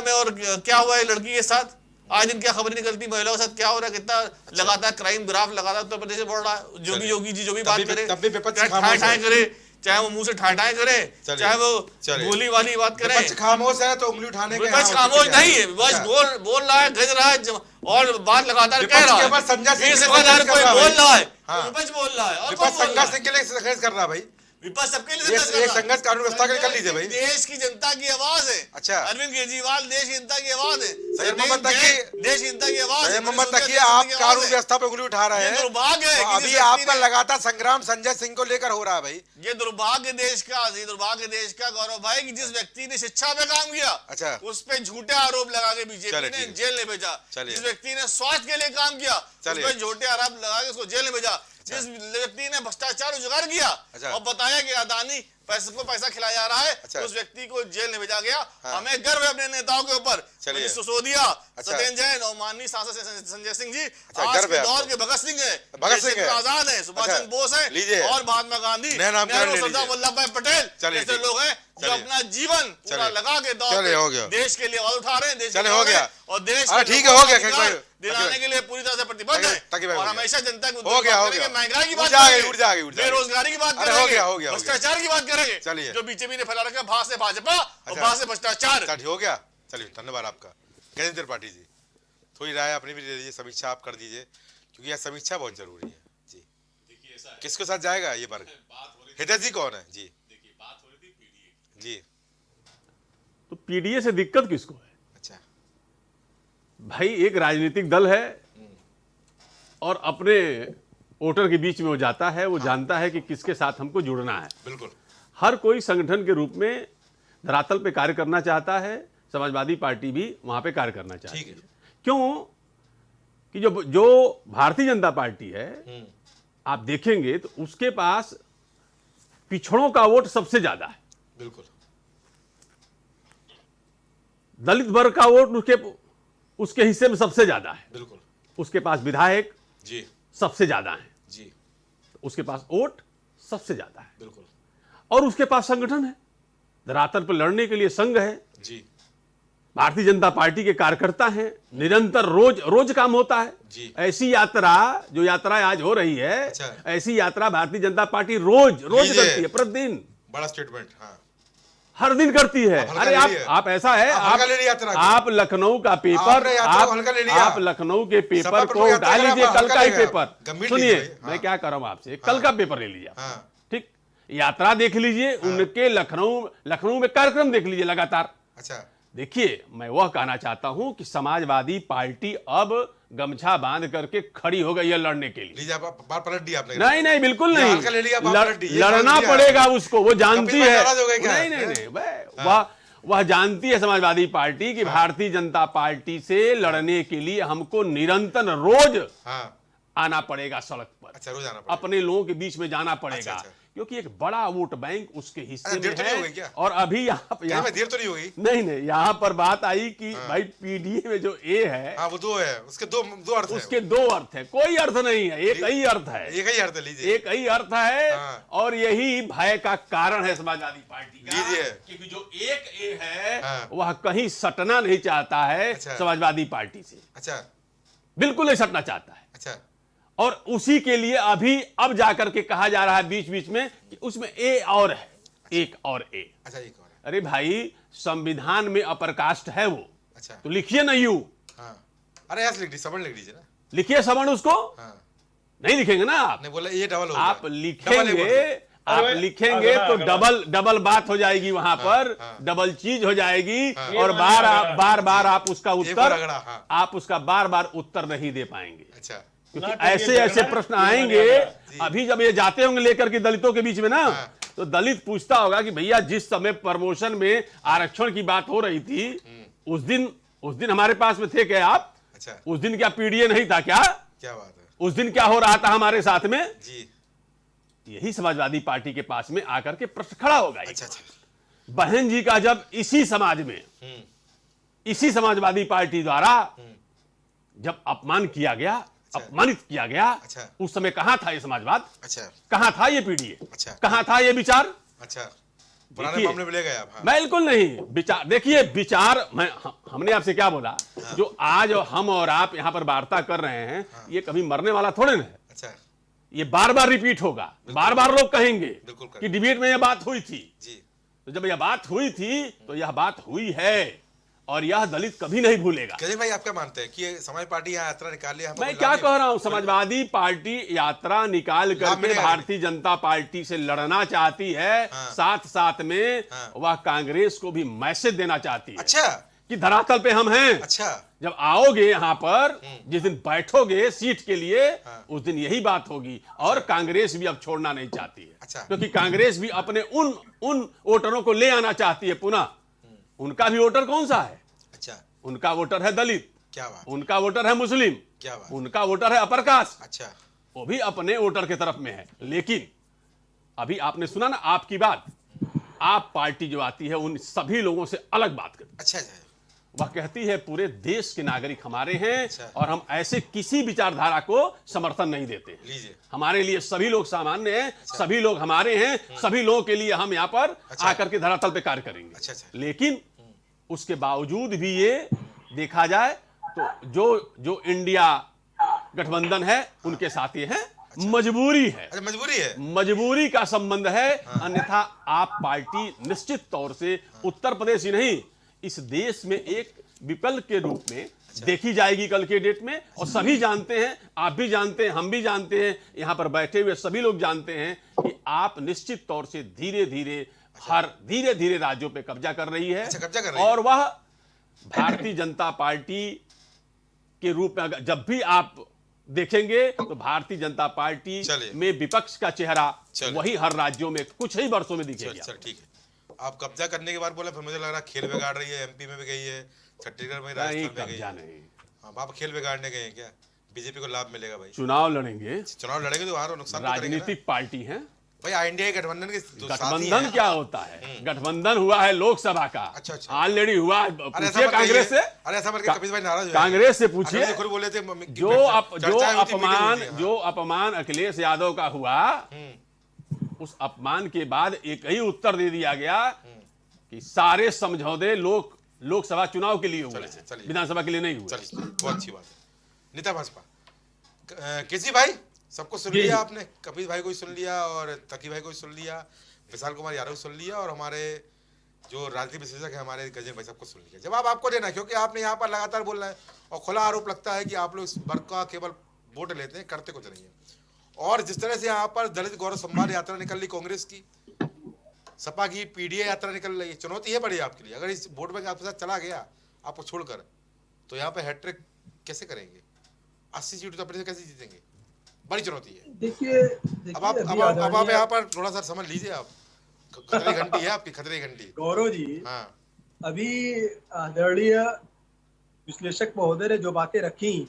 में और क्या हुआ है लड़की के साथ, आज दिन क्या खबर निकलती महिलाओं के साथ क्या हो रहा है, कितना लगातार क्राइम ग्राफ लगातार उत्तर प्रदेश में बढ़ रहा है। योगी जी जो भी बात करे, चाहे वो मुंह से ठाठाएं करे, चाहे वो गोली वाली बात करे, खामोश है तो उंगली उठाने के विपक्ष खामोश नहीं है, बस बोल रहा है, गज रहा है और बात लगातार कह रहा है। संजय सिंह कोई बोल रहा है, विपक्ष बोल रहा है और संघर्ष सिंह के लिए संघर्ष कर रहा है भाई। विपक्ष सबके लिए संघर्ष कानून व्यवस्था के लिए कर लीजिए भाई। देश की जनता की आवाज है। अच्छा, अरविंद केजरीवाल देश की जनता की आवाज है। देश की जनता की आवाज है। मोहम्मद तकी आप कानून व्यवस्था पे उंगली उठा रहे हैं। दुर्भाग्य है अभी आपका लगातार संग्राम संजय सिंह को लेकर हो रहा है भाई। ये दुर्भाग्य देश का गौरव भाई कि जिस व्यक्ति ने शिक्षा पे काम किया, अच्छा, उस पे झूठे आरोप लगा के बीजेपी ने जेल में भेजा। जिस व्यक्ति ने स्वास्थ्य के लिए काम किया, उस पे झूठे आरोप लगा के उसको जेल में भेजा। जिस व्यक्ति ने भ्रष्टाचार उजागर किया और बताया कि अदानी पैसा खिलाया जा रहा है, उस व्यक्ति को जेल में भेजा गया। हमें गर्व है अपने नेताओं के ऊपर, सिसोदिया, सत्येंद्र जैन और माननीय सांसद संजय सिंह जी। आज के दौर के भगत सिंह है, आजाद है, सुभाष चंद्र बोस है और महात्मा गांधी, सरदार वल्लभ भाई पटेल ऐसे लोग हैं जो अपना जीवन पूरा लगा के दौर देश के लिए आवाज उठा रहे हैं। देश हो गया और देश दिलाने के लिए पूरी तरह से प्रतिबद्ध है और हमेशा जनता को महंगाई की बात करेंगे, बेरोजगारी की बात करेंगे, भ्रष्टाचार की बात करेंगे जो बीजेपी ने फैला रखा, भाग से भाजपा और भाग से भ्रष्टाचार। हो गया, चलिए धन्यवाद आपका। गजेंद्र त्रिपाठी जी थोड़ी राय अपनी भी दे दीजिए, समीक्षा आप कर दीजिए क्योंकि यह समीक्षा बहुत जरूरी है जी। किसके साथ जाएगा ये वर्ग? हितेश जी कौन है जी? जी तो पीडीए से दिक्कत किसको है? अच्छा भाई एक राजनीतिक दल है और अपने वोटर के बीच में वो जाता है, वो जानता है कि किसके साथ हमको जुड़ना है। बिल्कुल। हर कोई संगठन के रूप में धरातल पे कार्य करना चाहता है। समाजवादी पार्टी भी वहां पे कार्य करना चाहती है। क्यों कि जो भारतीय जनता पार्टी है, आप देखेंगे तो उसके पास पिछड़ों का वोट सबसे ज्यादा है। बिल्कुल। दलित वर्ग का वोट उसके हिस्से में सबसे ज्यादा है। बिल्कुल। उसके पास विधायक जी सबसे ज्यादा हैं जी, उसके पास वोट सबसे ज्यादा है। बिल्कुल। और उसके पास संगठन है, धरातल पर लड़ने के लिए संघ है जी। भारतीय जनता पार्टी के कार्यकर्ता हैं, निरंतर रोज काम होता है जी। ऐसी यात्रा जो यात्रा आज हो रही है, अच्छा। ऐसी यात्रा भारतीय जनता पार्टी रोज करती है, प्रतिदिन। बड़ा स्टेटमेंट। हाँ, हर दिन करती है। अरे आप ऐसा है, आप लखनऊ का पेपर, आप लखनऊ के पेपर को उठा लीजिए, कल का ही पेपर सुनिए। मैं क्या कर रहा हूं आपसे, कल का पेपर ले लीजिए, ठीक, यात्रा देख लीजिए, उनके लखनऊ में कार्यक्रम देख लीजिए लगातार। अच्छा, देखिए मैं वह कहना चाहता हूं कि समाजवादी पार्टी अब गमछा बांध करके खड़ी हो गई है लड़ने के लिए। बार पलट दिया आपने? नहीं बिल्कुल नहीं, लड़ना पड़ेगा उसको, वो जानती है। नहीं वह जानती है समाजवादी पार्टी कि भारतीय जनता पार्टी से लड़ने के लिए हमको निरंतर रोज आना पड़ेगा सड़क पर। अच्छा, रोज आना पड़ेगा, अपने लोगों के बीच में जाना पड़ेगा। अच्छा। क्योंकि एक बड़ा वोट बैंक उसके हिस्से में है। और अभी यहाँ देर तो नहीं होगी? नहीं, यहाँ पर बात आई कि भाई पीडीए में जो ए है, वो दो है, उसके दो अर्थ, उसके दो अर्थ है, कोई अर्थ नहीं है, एक ही अर्थ है, एक ही अर्थ लीजिए, एक ही अर्थ है। और यही भय का कारण है समाजवादी पार्टी का, क्योंकि जो एक ए है वह कहीं सटना नहीं चाहता है समाजवादी पार्टी से। अच्छा, बिल्कुल नहीं सटना चाहता है। अच्छा, और उसी के लिए अब जाकर के कहा जा रहा है बीच में कि उसमें ए और है। अच्छा। एक और ए। अच्छा, एक और। अरे भाई संविधान में अपर कास्ट है वो। अच्छा, तो लिखिए ना यू। अरे ऐसे लिख दीजिए, सवर्ण लिख दीजिए ना। लिखिए सवर्ण उसको। नहीं लिखेंगे ना आप, बोला ये डबल हो, आप लिखेंगे तो डबल बात हो जाएगी वहां पर, डबल चीज हो जाएगी। और बार बार आप उसका उत्तर नहीं दे पाएंगे। अच्छा, क्योंकि ऐसे ऐसे प्रश्न आएंगे। अभी जब ये जाते होंगे लेकर के दलितों के बीच में ना, तो दलित पूछता होगा कि भैया जिस समय प्रमोशन में आरक्षण की बात हो रही थी, उस दिन हमारे पास में थे क्या आप? अच्छा, उस दिन क्या पीडीए नहीं था क्या? क्या बात है? उस दिन क्या हो रहा था हमारे साथ में जी? यही समाजवादी पार्टी के पास में आकर के प्रश्न खड़ा होगा। अच्छा अच्छा, बहन जी का जब इसी समाज में, इसी समाजवादी पार्टी द्वारा जब अपमान किया गया, अपमानित किया गया, अच्छा, उस समय कहां था ये समाजवाद? अच्छा, कहां था ये पीडीए? अच्छा, कहां था ये विचार? अच्छा, पुराने मामले में ले गए आप? हाँ। बिल्कुल नहीं। विचार देखिए, विचार हमने आपसे क्या बोला? हाँ। जो आज हम और आप यहां पर वार्ता कर रहे हैं, हाँ। ये कभी मरने वाला थोड़े ना है। अच्छा, ये बार बार रिपीट होगा, बार बार लोग कहेंगे कि डिबेट में यह बात हुई थी। जी। तो जब यह बात हुई थी तो यह बात हुई है, और यह दलित कभी नहीं भूलेगा। केजरी भाई, आप क्या मानते हैं कि समाजवादी पार्टी यहाँ यात्रा निकाली? मैं क्या कह रहा हूं, समाजवादी पार्टी यात्रा निकाल करके भारतीय जनता पार्टी से लड़ना चाहती है। हाँ। साथ साथ में हाँ। वह कांग्रेस को भी मैसेज देना चाहती है। अच्छा, कि धरातल पे हम हैं। अच्छा, जब आओगे यहाँ पर, जिस दिन बैठोगे सीट के लिए, हाँ। उस दिन यही बात होगी। और कांग्रेस भी अब छोड़ना नहीं चाहती है। अच्छा। क्योंकि कांग्रेस भी अपने उन वोटरों को ले आना चाहती है पुनः। उनका भी वोटर कौन सा है? अच्छा, उनका वोटर है दलित। क्या बात? उनका वोटर है मुस्लिम। क्या बात? उनका वोटर है अपर कास्ट। अच्छा, वो भी अपने वोटर के तरफ में है। लेकिन अभी आपने सुना ना आपकी बात, आप पार्टी जो आती है उन सभी लोगों से अलग बात करती है। अच्छा, अच्छा, वह कहती है पूरे देश के नागरिक हमारे हैं। अच्छा। और हम ऐसे किसी विचारधारा को समर्थन नहीं देते। लीजिए। हमारे लिए सभी लोग सामान्य हैं। अच्छा। सभी लोग हमारे हैं। सभी लोगों के लिए हम यहाँ पर अच्छा। आकर के धरातल पे कार्य करेंगे। अच्छा, अच्छा। लेकिन उसके बावजूद भी ये देखा जाए तो जो इंडिया गठबंधन है उनके साथ ये है। अच्छा। मजबूरी है। अच्छा, मजबूरी है, मजबूरी का संबंध है। अन्यथा आप पार्टी निश्चित तौर से उत्तर प्रदेश ही नहीं, इस देश में एक विकल्प के रूप में देखी जाएगी कल के डेट में। और सभी जानते हैं, आप भी जानते हैं, हम भी जानते हैं, यहां पर बैठे हुए सभी लोग जानते हैं कि आप निश्चित तौर से धीरे धीरे राज्यों पे कब्जा कर रही है। अच्छा, कब्जा कर रही है। और वह भारतीय जनता पार्टी के रूप में जब भी आप देखेंगे तो भारतीय जनता पार्टी में विपक्ष का चेहरा वही हर राज्यों में कुछ ही वर्षों में दिखेगा। सर ठीक है, आप कब्जा करने के बाद बोले, फिर मुझे लग रहा खेल बिगाड़ रही है। एमपी में भी गई है, छत्तीसगढ़ में, राजस्थान में गई है। नहीं, हाँ, आप खेल बिगाड़ने गए हैं क्या? बीजेपी को लाभ मिलेगा भाई? चुनाव लड़ेंगे तो हार और नुकसान राजनीतिक पार्टी है भाई। इंडिया गठबंधन के गठबंधन क्या होता है? गठबंधन हुआ है लोकसभा का। अच्छा, अच्छा। ऑलरेडी हुआ है। पूछिए कांग्रेस से। अरे ऐसा मत कपिल भाई नाराज हो कांग्रेस से पूछिए। खुद बोले थे जो अपमान अखिलेश यादव का हुआ, उस अपमान के बाद एक ही उत्तर दे दिया गया कि सारे समझौते लोकसभा चुनाव के लिए हुए हैं, विधानसभा के लिए नहीं हुए। बहुत अच्छी बात है। नेता भाजपा केसी भाई, सबको सुन लिया आपने? कपिल भाई को भी सुन लिया, और तकी भाई को भी सुन लिया, विशाल कुमार यादव सुन लिया, और हमारे जो राजनीतिक विश्लेषक है हमारे गजेंद्र भाई, सबको सुन लिया। जवाब आपको देना है, क्योंकि आपने यहाँ पर लगातार बोल रहे हैं और खुला आरोप लगता है कि आप लोग इस वर्ग का केवल वोट लेते हैं, करते कुछ नहीं है। और जिस तरह से यहाँ पर दलित गौरव सम्मान यात्रा निकल रही कांग्रेस की, सपा की पीडीए यात्रा निकल रही है, चुनौती है बड़ी आपके लिए। अगर इस वोट बैंक आपके साथ चला गया आपको छोड़कर, तो यहाँ पे हैट्रिक कैसे करेंगे? 80 सीट तो अपने से कैसे जीतेंगे? बड़ी चुनौती है। देखिए अब आप यहाँ पर थोड़ा सा समझ लीजिए। आप खतरे घंटी है आपकी, खतरे घंटी। गौरव जी, हाँ, अभी आदरणीय विश्लेषक महोदय ने जो बातें रखी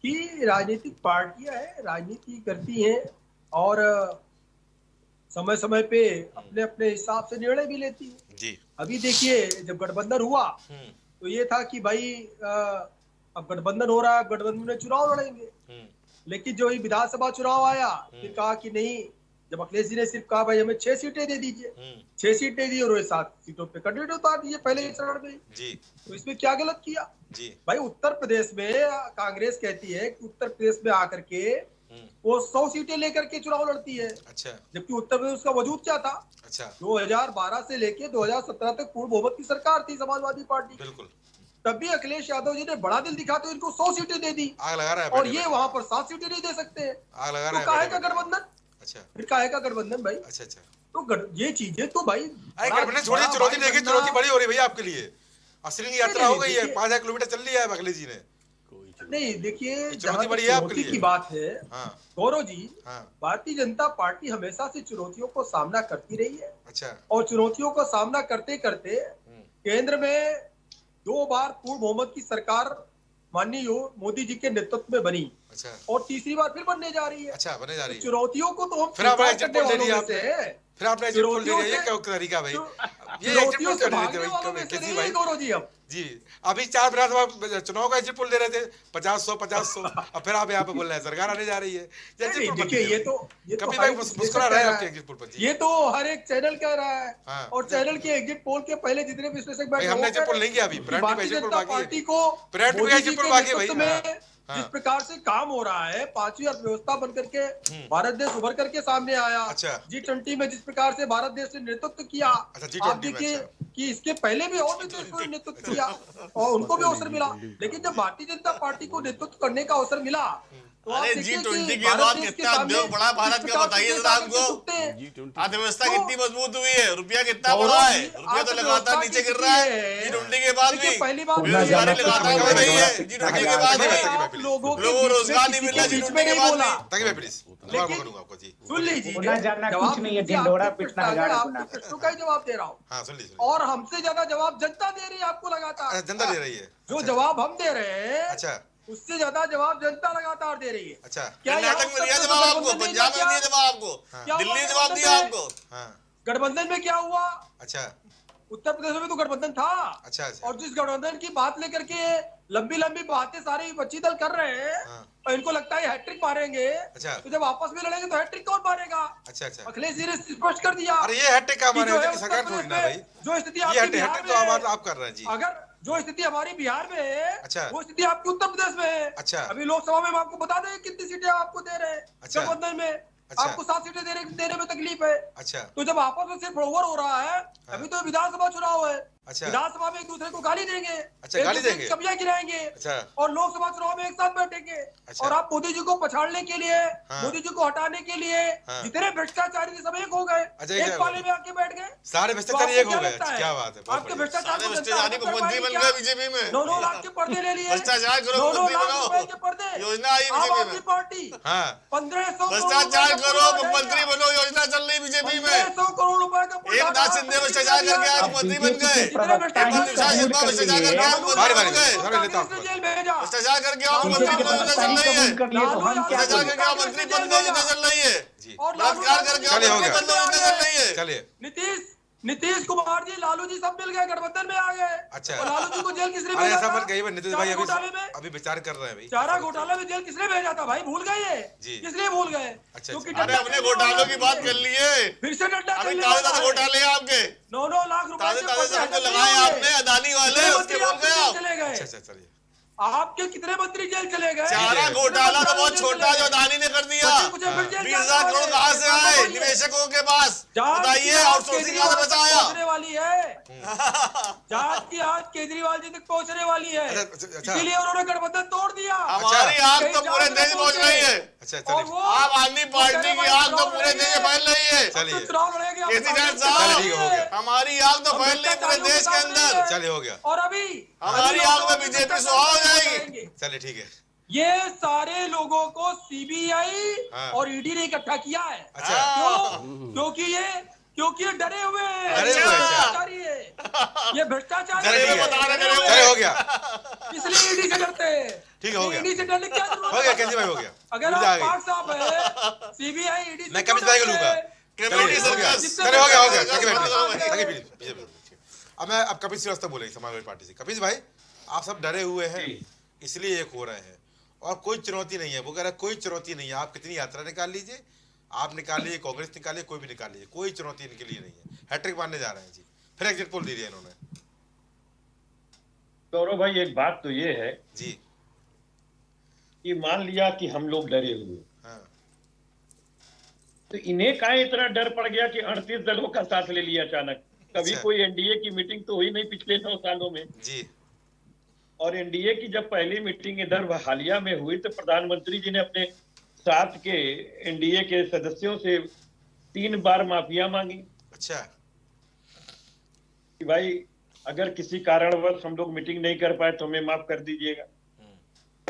कि राजनीतिक पार्टियां हैं, राजनीति करती हैं और समय समय पे अपने अपने हिसाब से निर्णय भी लेती है जी। अभी देखिए, जब गठबंधन हुआ तो ये था कि भाई अब गठबंधन हो रहा है, गठबंधन में चुनाव लड़ेंगे। लेकिन जो विधानसभा चुनाव आया, फिर कहा कि नहीं, जब अखिलेश जी ने सिर्फ कहा भाई हमें 6 सीटें दे दीजिए, 6 सीटें दी और 7 सीटों पे कैंडिडेट उतार दीजिए पहले ही चरण में जी। तो इसमें क्या गलत किया जी? भाई उत्तर प्रदेश में कांग्रेस कहती है कि उत्तर प्रदेश में आकर के वो 100 सीटें लेकर के चुनाव लड़ती है। अच्छा। जबकि उत्तर प्रदेश का वजूद क्या था? अच्छा। 2012 से लेके 2017 तक पूर्ण बहुमत की सरकार थी समाजवादी पार्टी। बिल्कुल। तब भी अखिलेश यादव जी ने बड़ा दिल दिखाते हुए इनको 100 सीटें दे दी। आग लगा रहा है और ये वहां पर 7 सीटें नहीं दे सकते। आग लगा रहा है। तो काहे का गठबंधन? अच्छा। फिर काहे का गठबंधन भाई? अच्छा अच्छा। तो ये चीजें तो भाई गठबंधन छोड़िए, चुनौती देखिए, चुनौती बड़ी हो रही है भैया आपके लिए। असली यात्रा हो गई है, 5000 किलोमीटर चल लिया है अखिलेश जी ने। नहीं देखिए, चुनौती बड़ी है आपके चुनौती लिए की बात है गौरव जी, भारतीय जनता पार्टी हमेशा से चुनौतियों को सामना करती रही है। अच्छा। और चुनौतियों का सामना करते करते केंद्र में 2 बार पूर्ण बहुमत की सरकार माननीय मोदी जी के नेतृत्व में बनी। अच्छा। और तीसरी बार फिर बनने जा रही है। अच्छा, बनने जा रही है। चुनौतियों को तो हम फिर आपने एग्जिट पोल ले लिया, फिर आपने एग्जिट पोल ले लिया, ये क्या तरीका भाई? ये एग्जिट पोल कर लेते भाई कैसी भाई? गौरव जी अब जी अभी 4 विधानसभा चुनाव का एग्जिट पोल दे रहे थे 50-100 अब फिर आप यहाँ पे बोल रहे हैं सरकार आने जा रही है। देखिए ये तो कभी भाई मुस्कुरा रहे हैं आपके एग्जिट पोल पर। ये तो हर एक चैनल कह रहा है और चैनल के एग्जिट पोल के पहले जितने विश्लेषक बैठे हमने एग्जिट पोल नहीं किया अभी, भारतीय जनता पार्टी को एग्जिट पोल बाकी है भाई। जिस प्रकार से काम हो रहा है, 5वीं अर्थव्यवस्था बनकर के भारत देश उभर करके सामने आया। अच्छा। G20 में जिस प्रकार से भारत देश ने नेतृत्व किया, आप देखिए कि इसके पहले भी और भी देशों ने नेतृत्व किया और उनको भी अवसर मिला। लेकिन जब भारतीय जनता पार्टी को नेतृत्व करने का अवसर मिला तो अरे G20 के बाद कितना उद्योग बढ़ा भारत का, बताइए जरा हमको। अर्थव्यवस्था कितनी मजबूत हुई है, रुपया कितना बढ़ा है, रुपया तो लगातार नीचे गिर रहा है। G20 के बाद भी बेरोजगारी लगातार बढ़ रही है। G20 के बाद भी लोगों को रोजगार नहीं मिल रहा। G20 के बाद भी सुन लीजिए, कुछ नहीं है, ढिंढोरा पिटना प्रश्नों का ही जवाब दे रहा हूँ और हमसे ज्यादा जवाब जनता दे रही है आपको लगातार। जनता दे रही है जो जवाब हम दे रहे हैं, अच्छा, उससे ज्यादा जवाब जनता लगातार दे रही है। अच्छा, कर्नाटक में दिया जवाब आपको, पंजाब में दिया जवाब आपको, दिल्ली में जवाब दिया आपको। गठबंधन में क्या हुआ? अच्छा, उत्तर प्रदेश में तो गठबंधन था। अच्छा। और जिस गठबंधन की बात लेकर के लंबी लंबी बातें सारे विपक्षी दल कर रहे हैं और इनको लगता है हैट्रिक मारेंगे। अच्छा। तो जब आपस में लड़ेंगे तो हैट्रिक कौन मारेगा? अच्छा अच्छा। अखिलेश जी ने स्पष्ट कर दिया। अरे ये हैट्रिक का मारे सरकार थोड़ी ना भाई, जो स्थिति आपकी बिहार में है, आप कर रहे हैं जी। अगर जो स्थिति हमारी बिहार में है, अच्छा, वो स्थिति आपकी उत्तर प्रदेश में है। अच्छा। अभी लोकसभा में हम आपको बता दें कितनी सीटें आपको दे रहे हैं। अच्छा। गठबंधन में अच्छा। आपको 7 सीटें देने में तकलीफ है। अच्छा। तो जब आपस में सिर्फ ओवर हो रहा है, अभी तो विधानसभा चुनाव है। अच्छा। विधानसभा में एक दूसरे को गाली देंगे, अच्छा, गाली देंगे, कमियां गिराएंगे। अच्छा। और लोकसभा चुनाव में एक साथ बैठेंगे। अच्छा। और आप मोदी जी को पछाड़ने के लिए, मोदी जी को हटाने के लिए जितने भ्रष्टाचारी सब एक हो गए, एक पाले में आके बैठ गए। सारे भ्रष्टाचारी एक हो गए। क्या बात है, आपके भ्रष्टाचारी को मंत्री बन गए बीजेपी में। 9 लाख के पर्दे ले लिए, भ्रष्टाचार करो, 9 मंत्री लाख बनाओ, रुपए के पर्दे। योजना आई आम बीजेपी आदमी में। पार्टी 1500 भ्रष्टाचार करो, मंत्री बनो, योजना चल रही बीजेपी में। 1500 करोड़ रुपए का एकनाथ शिंदे भ्रष्टाचार करके आज मंत्री बन गए। भ्रष्टाचार करके आज मंत्री बन गए। भ्रष्टाचार करके आज मंत्री बनो, योजना चल रही है। भ्रष्टाचार करके आज मंत्री बन गए, योजना चल रही है। बलात्कार करके आज मंत्री बन गए, योजना चल रही है। चलिए नीतीश कुमार जी, लालू जी सब मिल गए, गठबंधन में आ गए। अच्छा। और लालू जी को जेल किसने अरे भेजा ऐसा था? मत कहिए, नीतीश भाई अभी विचार कर रहे हैं भाई। चारा घोटाला में जेल किसने भेजा था भाई? भूल गए जी। किसलिए भूल गए? अच्छा। अरे अपने घोटालों की बात कर लिए, फिर से डंडा अभी ताजे घोटाले आपके 9 लाख रुपए ताजे लगाए आपने, अदानी वाले, उसके बोल गए आप। चले गए। अच्छा चलिए, आपके कितने मंत्री जेल चले गए? चारा घोटाला तो बहुत छोटा जो अदानी ने कर दिया। 20,000 करोड़ कहाँ से आए निवेशकों के पास, बताइए। आउटसोर्सिंग कहाँ से बचाया? पहुंचने वाली है जांच की आज केजरीवाल जी तक पहुंचने वाली है। इसीलिए उन्होंने गठबंधन तोड़ दिया। हमारी आग तो पूरे देश पहुंच रही है। अच्छा चलिए, आम आदमी पार्टी की आग तो पूरे देश में फैल रही है। चलिए चुनाव लड़ेंगे केसीआर साहब, हमारी आग तो फैल रही है पूरे देश के अंदर। चलिए हो गया। और अभी हमारी आग में बीजेपी सुहा हो जाएगी। चलिए ठीक है। ये सारे लोगों को सीबीआई और ईडी ने इकट्ठा किया है। अच्छा। क्योंकि ये डरे हुए हैं। डरे हुए हैं। भ्रष्टाचारी है, ये भ्रष्टाचारी चलिए हो गया। इसलिए ईडी से डरते हैं। ठीक है, हो गया। ईडी से डरने की क्या जरूरत है? हो गया केजरी भाई, हो गया। अगर आप पाक साहब है, सीबीआई ईडी मैं कमिश्नर भाई को लूंगा। अब कपिल श्रीवास्तव बोलेंगे समाजवादी पार्टी से। कपिल भाई, आप सब डरे हुए हैं इसलिए एक हो रहे हैं और कोई चुनौती नहीं है। वो कह रहा है कोई चुनौती नहीं है, आप कितनी यात्रा निकाल लीजिए, आप निकाल लीजिए, कांग्रेस निकालिए, कोई भी निकाल लीजिए, कोई चुनौती इनके लिए नहीं है। हैट्रिक मारने जा रहे हैं जी। फिर एग्जिट पोल दे दिया इन्होंने। गौरव भाई, एक बात तो ये है जी कि मान लिया कि हम लोग डरे हुए, तो इन्हें काहे इतना डर पड़ गया कि 38 दलों का साथ ले लिया अचानक? कभी कोई एनडीए की मीटिंग तो हुई नहीं पिछले 9 सालों में जी। और एनडीए की जब पहली मीटिंग इधर हालिया में हुई तो प्रधानमंत्री जी ने अपने साथ के एनडीए के सदस्यों से 3 बार माफिया मांगी। अच्छा। कि भाई अगर किसी कारणवश हम लोग मीटिंग नहीं कर पाए तो हमें माफ कर दीजिएगा।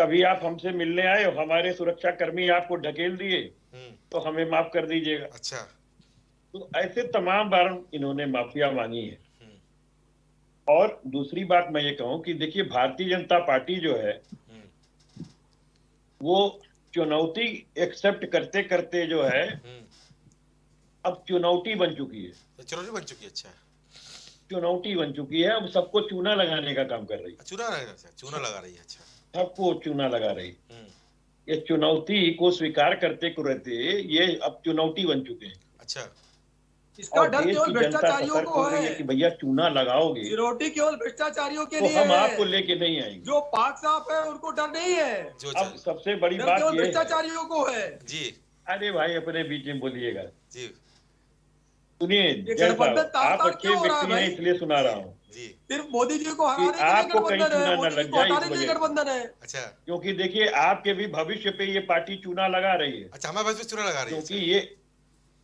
कभी आप हमसे मिलने आए, हमारे सुरक्षा कर्मी आपको ढकेल दिए तो हमें माफ कर दीजिएगा। अच्छा, तो ऐसे तमाम बार इन्होंने माफिया मांगी है। और दूसरी बात मैं ये कहूं कि देखिए, भारतीय जनता पार्टी जो है वो चुनौती एक्सेप्ट करते करते जो है अब चुनौती बन चुकी है। चुनौती बन चुकी है। अच्छा, चुनौती बन चुकी है, अब सबको चूना लगाने का काम कर रही है। चूना लगा रही है। अच्छा, सबको चूना लगा रही है। ये चुनौती को स्वीकार करते करते ये अब चुनौती बन चुके हैं। अच्छा, इसका डर केवल भ्रष्टाचारियों को है कि भैया चूना लगाओगे, चिरोटी केवल भ्रष्टाचारियों के तो लिए हम है। आपको लेके नहीं आएंगे। जो पाक साफ है उनको डर नहीं है। अब सबसे बड़ी डर बात केवल ये है, भ्रष्टाचारियों को है। जी, अरे भाई अपने बीच में बोलिएगा जी, सुनिए, ये जय गठबंधन साहब, आप तार-तार अच्छे क्यों हो रहा है व्यक्ति हैं भाई? इसलिए सुना रहा हूँ जी, सिर्फ मोदी जी को कि हराने के लिए आपको कहीं गठबंधन चूना है, न मोदी लग जी को जाए हटाने इस के लिए वजह से। गठबंधन है। अच्छा, क्योंकि देखिए आपके भी भविष्य पे ये पार्टी चूना लगा रही है। अच्छा, हमारे पास भी चूना लगा रही है। क्योंकि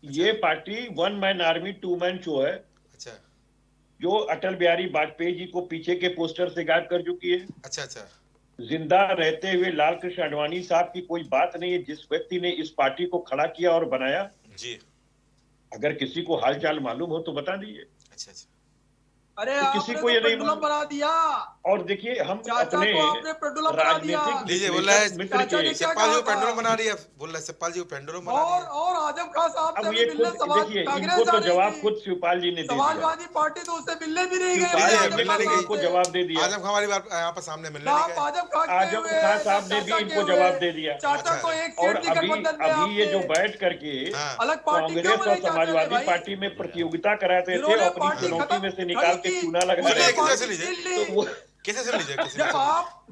ये party 1 man army 2 man show है, अच्छा, जो अटल बिहारी वाजपेयी जी को पीछे के पोस्टर से गायब कर चुकी है। अच्छा, अच्छा, जिंदा रहते हुए लाल कृष्ण आडवाणी साहब की कोई बात नहीं है, जिस व्यक्ति ने इस पार्टी को खड़ा किया और बनाया। जी, अगर किसी को हालचाल मालूम हो तो बता दीजिए। अच्छा, अच्छा, अरे तो आपने किसी तो को ये नहीं पेंडुलम मालूम। बना दिया। और देखिए हम चाचा अपने को आपने पेंडुलम बना दिया। राजनीतिक लीजिए, बोल रहा है मित्र चाचा ने के क्या सतपाल जी कहा को था? पेंडुलम बना रही है। बोल रहा है सतपाल जी को पेंडुलम बना रही है। और आजम खान साहब से अब भी ये मिलने खुद समाज देखिए, कांग्रेस इनको जा तो रही जवाब थी। खुद शिवपाल जी ने दे दिया। समाजवादी पार्टी तो उससे मिलने भी नहीं गई। शिवपाल जी मिलने ने नहीं गई। इनको जवाब दे दिया। आजम खान हमारी बात यहाँ पर सामने मिलने ना नहीं गए। आजम खान के आजम हुए, खान साहब ने ना भी चाचा इनको के जवाब हुए। दे दिया। चाचा अच्छा। को एक और सीट दी गठबंधन में अभी ये जो आपने। बैठ करके हाँ। अलग पार्टी क्यों कांग्रेस और बनाई चाचा ने समाजवादी भाई? पार्टी में प्रतियोगिता कराते थे, जिन्होंने अपनी पार्टी चुनौती खत्म में से निकाल खड़ी के की, चूना लगा उन्होंने रहे कैसे पार्टी लीजिए? छीन ली। तो वो कैसे सुन लीजिए, किसी से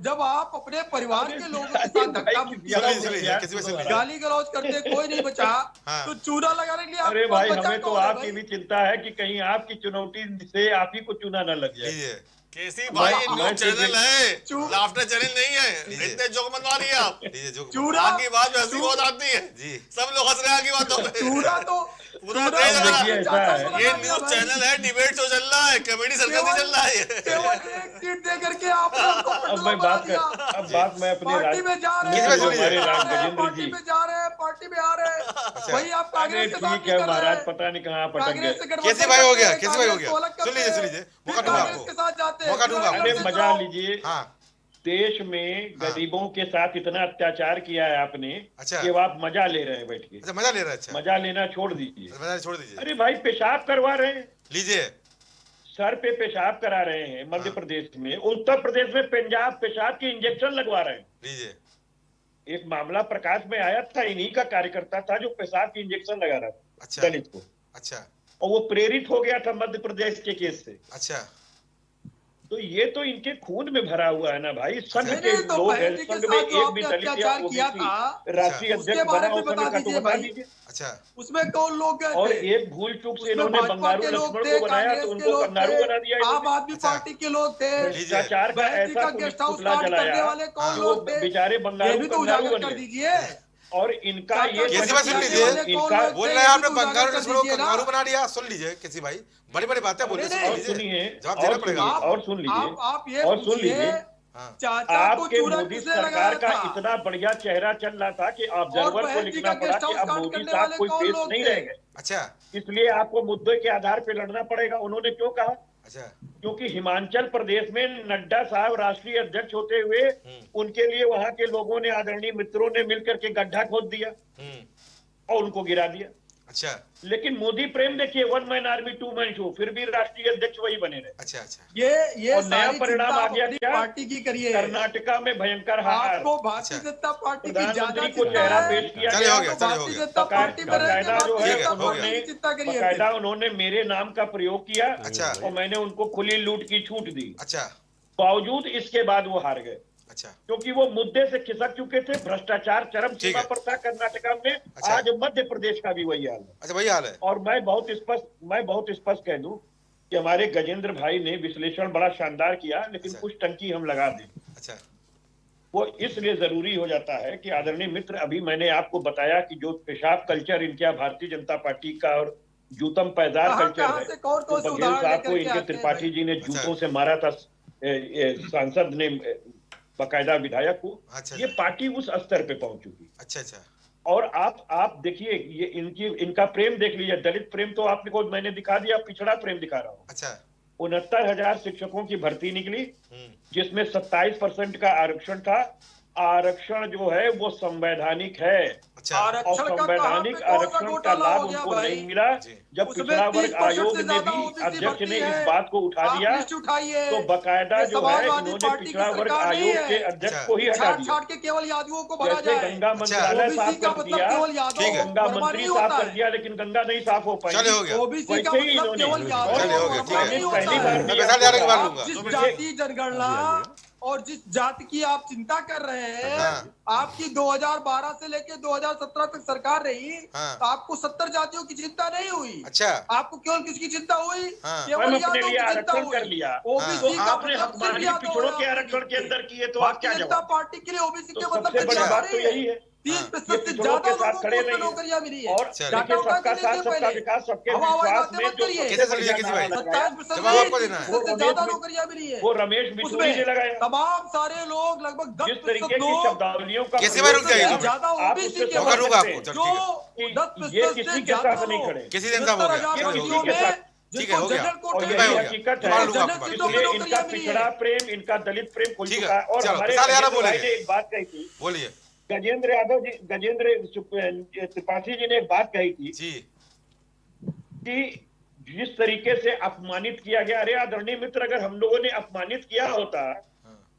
जब आप अपने परिवार के लोगों के साथ धक्का मुक्की सुन लीजिए, किसी से लीजिए। गाली गलौज करते कोई नहीं बचा, हाँ। तो चूना लगाने के लिए अरे आपको भाई बचा हमें तो कौन है आपकी भाई? भी चिंता है कि कहीं आपकी चुनौती से आप ही को चूना न लग जाए। लीजिए, केसी भाई ये मैं न्यूज चैनल है, चुप। लाफ्टर चैनल नहीं है। लीजिए। इतने जोक मनवा रही है आप। लीजिए जो चूड़ा आपकी बात में हंसी बहुत आती है। जी, सब लोग हंस रहे हैं आपकी बातों पे। चूना तो पूरा चूना देश तो देखिए, ऐसा चाचा है। को ये लगा दिया न्यूज भाई। चैनल है, डिबेट शो चल रहा है, कॉमेडी सर्कस नहीं चल रहा है ये। केवल एक सीट दे करके आपने उनको अब पेंडुलम मैं बना बात दिया। कर, अब बात मैं अपने पार्टी में जा रहे किसी हैं, में सुन लीजिए। हमारे राज पार्टी गजेंद्र जी। में जा रहे हैं, पार्टी में आ रहे हैं। वही आप अरे कांग्रेस के साथ ठीक भी है कर रहे महाराज, हैं। पता नहीं कहाँ पटक कांग्रेस से गए। गठबंधन कैसे भाई हो करते गया, हैं, कैसे भाई हो कांग्रेस को गया? अलग करते सुन लीजिए, हैं, सुन लीजिए, फिर मौका दूंगा कांग्रेस आपको। के साथ जाते हैं, मौका दूंगा फिर आपको। अरे कांग्रेस से मजा चुनाव। लीजिए, हाँ, देश में गरीबों के साथ इतना अत्याचार किया है आपने अच्छा। कि अब आप मजा ले रहे हैं बैठ के। अच्छा, मजा ले रहा है। अच्छा, मजा लेना छोड़ दीजिए। मजा छोड़ दीजिए। अरे भाई पेशाब करवा रहे हैं, लीजिए, सर पे पेशाब करा रहे हैं मध्य हाँ। प्रदेश में, उत्तर प्रदेश में पंजाब पेशाब की इंजेक्शन लगवा रहे हैं। लीजिए, एक मामला प्रकाश में आया था, इन्हीं का कार्यकर्ता था जो पेशाब की इंजेक्शन लगा रहा था अच्छा, दलित को, अच्छा, और वो प्रेरित हो गया था मध्य प्रदेश के केस से। अच्छा, तो ये तो इनके खून में भरा हुआ है ना भाई। संघ नहीं, के नहीं, तो लोग हैं, बहन जी के संघ में साथ जो एक भी आपने दलित या अत्याचार किया ओबीसी था, राष्ट्रीय उसके अध्यक्ष बारे बना में उस समय बता का तो दीजिए बता भाई। दीजिए। अच्छा, उसमें कौन लोग गए और थे? एक भूल चूक से उसमें इन्होंने भाजपा बंगारू के लोग लक्ष्मण थे, को बनाया, कांग्रेस तो के उनको लोग कंगारू बना दिया थे, आम इन्होंने। आदमी अच्छा। पार्टी के लोग थे। भ्रष्टाचार का बहन जी ऐसा का पुलिस गेस्ट हाउस पुतला कांड करने जलाया वाले कौन कि लोग वो थे? बेचारे ये बंगारू भी तो कंगारू उजागर बन कर गए। दीजिए। और इनका ये कैसी बात सुन लीजिए? इनका बोल रहे हैं आपने बंगारू लक्ष्मण को कंगारू बना दिया। सुन लीजिए किसी भाई, बड़ी बड़ी बातें बोलिए, नहीं, सुन और लीजिए, सुनिए, जवाब देना और पड़ेगा। सुनिए, और सुन लीजिए, आप ये और सुन पूछिए, लीजिए, हाँ, चाचा को आपके चूड़ा मोदी किसने सरकार लगाया का था? इतना बढ़िया चेहरा चल रहा था कि ऑब्जर्वर को बहन जी लिखना का पड़ा गेस्ट कि हाउस अब कांड मोदी करने साहब वाले कोई कौन फेस लोग नहीं थे? रह गए। अच्छा, इसलिए आपको मुद्दे के आधार पे लड़ना पड़ेगा। उन्होंने क्यों कहा? अच्छा, क्योंकि हिमाचल प्रदेश में नड्डा साहब राष्ट्रीय अध्यक्ष होते हुए उनके लिए वहां के लोगों ने, आदरणीय मित्रों ने मिलकर के गड्ढा खोद दिया और उनको गिरा दिया। अच्छा, लेकिन मोदी प्रेम देखिए, 1 मैन आर्मी 2 मैन शो, फिर भी राष्ट्रीय अध्यक्ष वही बने रहे। अच्छा, अच्छा, ये और नया सारी परिणाम चिंता आ आप गया अपनी क्या? पार्टी की करिए। कर्नाटका में भयंकर हार, आपको भारतीय अच्छा। जनता पार्टी की ज्यादा प्रधानमंत्री को चिंता चेहरा है। पेश किया चलिए, गया। हो गया, चलिए, हो भारतीय गया। जनता पार्टी में रहने बकायदा जो भारतीय है ठीक है, जनता हो पार्टी गया। की चिंता करिए। बकायदा उन्होंने मेरे नाम का प्रयोग किया अच्छा। और मैंने उनको खुली लूट की छूट दी। अच्छा, बावजूद इसके बाद वो हार गए, अच्छा, क्योंकि वो मुद्दे से खिसक चुके थे। भ्रष्टाचार चरम ठीक सीमा है। पर था कर्नाटका में। अच्छा। आज मध्य प्रदेश का भी वही हाल है। अच्छा, वही हाल है। और मैं बहुत स्पष्ट कह दूं कि हमारे गजेंद्र भाई ने विश्लेषण बड़ा शानदार किया, लेकिन अच्छा। कुछ टंकी हम लगा दें। अच्छा, वो इसलिए जरूरी हो जाता है कि आदरणीय मित्र, अभी मैंने आपको बताया कि जो पेशाब कल्चर इनका भारतीय जनता पार्टी का और जूतम पैदार कहाँ- कल्चर कहाँ है, से कौन तो से बघेल उदाहरण साहब को लेकर के इनके आते हैं त्रिपाठी भाई? जी ने अच्छा। जूतों से मारा था, सांसद ने बाकायदा विधायक हो। अच्छा, ये पार्टी उस स्तर पे पहुंच चुकी। अच्छा अच्छा। और आप देखिए, ये इनका प्रेम देख लीजिए। दलित प्रेम तो आपने को मैंने दिखा दिया, पिछड़ा प्रेम दिखा रहा हूँ। अच्छा। 69,000 शिक्षकों की भर्ती निकली, जिसमें 27% का आरक्षण था। आरक्षण जो है वो संवैधानिक है। अच्छा। और संवैधानिक आरक्षण का लाभ उनको नहीं मिला। जब पिछड़ा वर्ग आयोग ने भी, अध्यक्ष ने इस बात को उठा दिया, तो बाकायदा जो है इन्होंने पिछड़ा वर्ग आयोग के अध्यक्ष को ही हटा दिया। के केवल यादवों को भरा जैसे जाए। गंगा मंत्रालय साफ कर दिया, गंगा मंत्री साफ कर दिया, लेकिन गंगा नहीं साफ हो पाई। ओबीसी का वैसे ही मतलब केवल इन्होंने जाति जनगणना और जिस जाति की आप चिंता कर रहे हैं, आपकी 2012 से लेकर 2017 तक सरकार रही, तो आपको 70 जातियों की चिंता नहीं हुई। अच्छा। आपको केवल किसकी चिंता हुई? केवल अपने लिए आरक्षण कर लिया। ओबीसी का आपने हमारे पिछड़ों के आरक्षण के अंदर किए, तो आप क्या जनता जवाब? पार्टी के लिए ओबीसी के सबसे मतलब बड़ी बात तो यही है, 30% से पिछड़ों ज्यादा के साथ लोगों खड़े को नहीं नौकरियां मिली है। और देखिए, सबका साथ सबका विकास, सबके विश्वास में जो कैसे चलिए किसी भाई? 27% जवाब आपको देना है। से ज्यादा नौकरियां मिली है। वो रमेश बिटूरी ने लगाया। तमाम सारे लोग लगभग जिस 10% तरीके की लोग शब्दावलियों का कैसे भाई रुक जाइए? ज्यादा आप ओबीसी उससे के मौका दूंगा आपको। जो चलो, 10% ये से किसी के ज्यादा साथ नहीं लोग, खड़े। किसी दिन साहब हो गया। 70,000 चलो, व्यक्तियों ठीक है। में ठीक है, हो गया। जनरल कोटे और में, यही हकीकत है। मार लूंगा आपको जनरल बात। सीटों में इसलिए इनका नौकरियां मिली पिछड़ा है। प्रेम, इनका दलित प्रेम खुल ठीक है, चुका है। और चलो, हमारे विशाल यादव गजेंद्र भाई बोलिए। ने एक बात कही थी, बोलिए गजेंद्र यादव जी, गजेंद्र त्रिपाठी जी ने एक बात कही थी जी। कि जिस तरीके से अपमानित किया गया, अरे आदरणीय मित्र, अगर हम लोगों ने अपमानित किया होता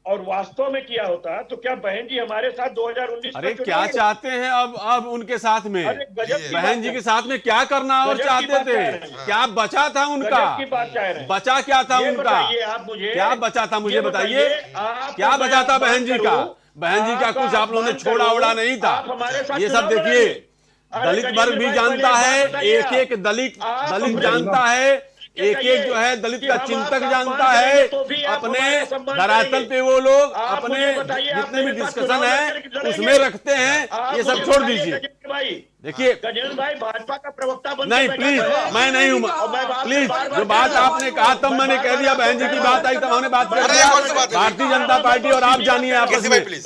और वास्तव में किया होता, तो क्या बहन जी हमारे साथ 2019 अरे क्या चाहते हैं अब उनके साथ में? अरे गजब की बहन बात जी है। के साथ में क्या करना और गजब की चाहते बात थे? कह रहे हैं। क्या बचा था उनका? गजब की बात कह रहे हैं। बचा क्या था ये उनका? बताइए आप मुझे, क्या बचा था मुझे ये बताइए। आप क्या मैं बचा था अपमान बहन जी का? करूं, बहन जी का आपका कुछ आप लोगों ने अपमान छोड़ा करूं, ओड़ा नहीं था। आप हमारे साथ ये सब चुनाव देखिए, लड़ेंगे। अरे दलित गजेंद्र वर्ग भी भाई, जानता पहले है, एक बात बताइए एक एक दलित आप अपने- जानता है, एक एक जो है दलित का चिंतक जानता है। अपने धरातल पे वो लोग अपने जितने भी डिस्कशन है उसमें रखते हैं। ये सब छोड़ दीजिए। देखिए गजेंद्र भाई भाजपा का प्रवक्ता बनकर नहीं, बैठा प्लीज, है। मैं नहीं हूँ। प्लीज, जो बात आपने कहा तब मैंने कह दिया, बहन जी की बात आई तब हमने बात कर दिया। भारतीय जनता पार्टी और आप जानिए आपस में। मैं प्लीज,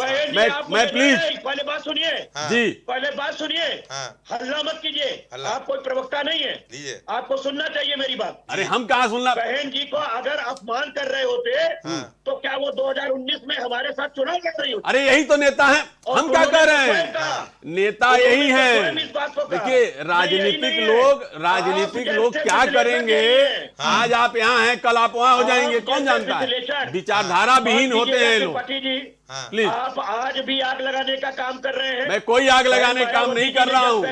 पहले बात सुनिए जी, पहले बात सुनिए, हल्ला मत कीजिए। आप कोई प्रवक्ता नहीं है, आपको सुनना चाहिए मेरी बात। अरे हम कहाँ सुनना? बहन जी को अगर अपमान कर रहे होते तो क्या वो 2019 में हमारे साथ चुनाव लड़ रही होती? अरे यही तो नेता हैं। हम क्या कह रहे हैं? नेता यही हैं। देखिए, राजनीतिक लोग क्या करेंगे? आज आप यहाँ हैं, कल आप वहाँ हो जाएंगे, कौन जानता है? विचारधारा विहीन होते हैं लोग। प्लीज, आप आज भी आग लगाने का काम कर रहे हैं। मैं कोई आग लगाने का काम नहीं कर रहा हूँ।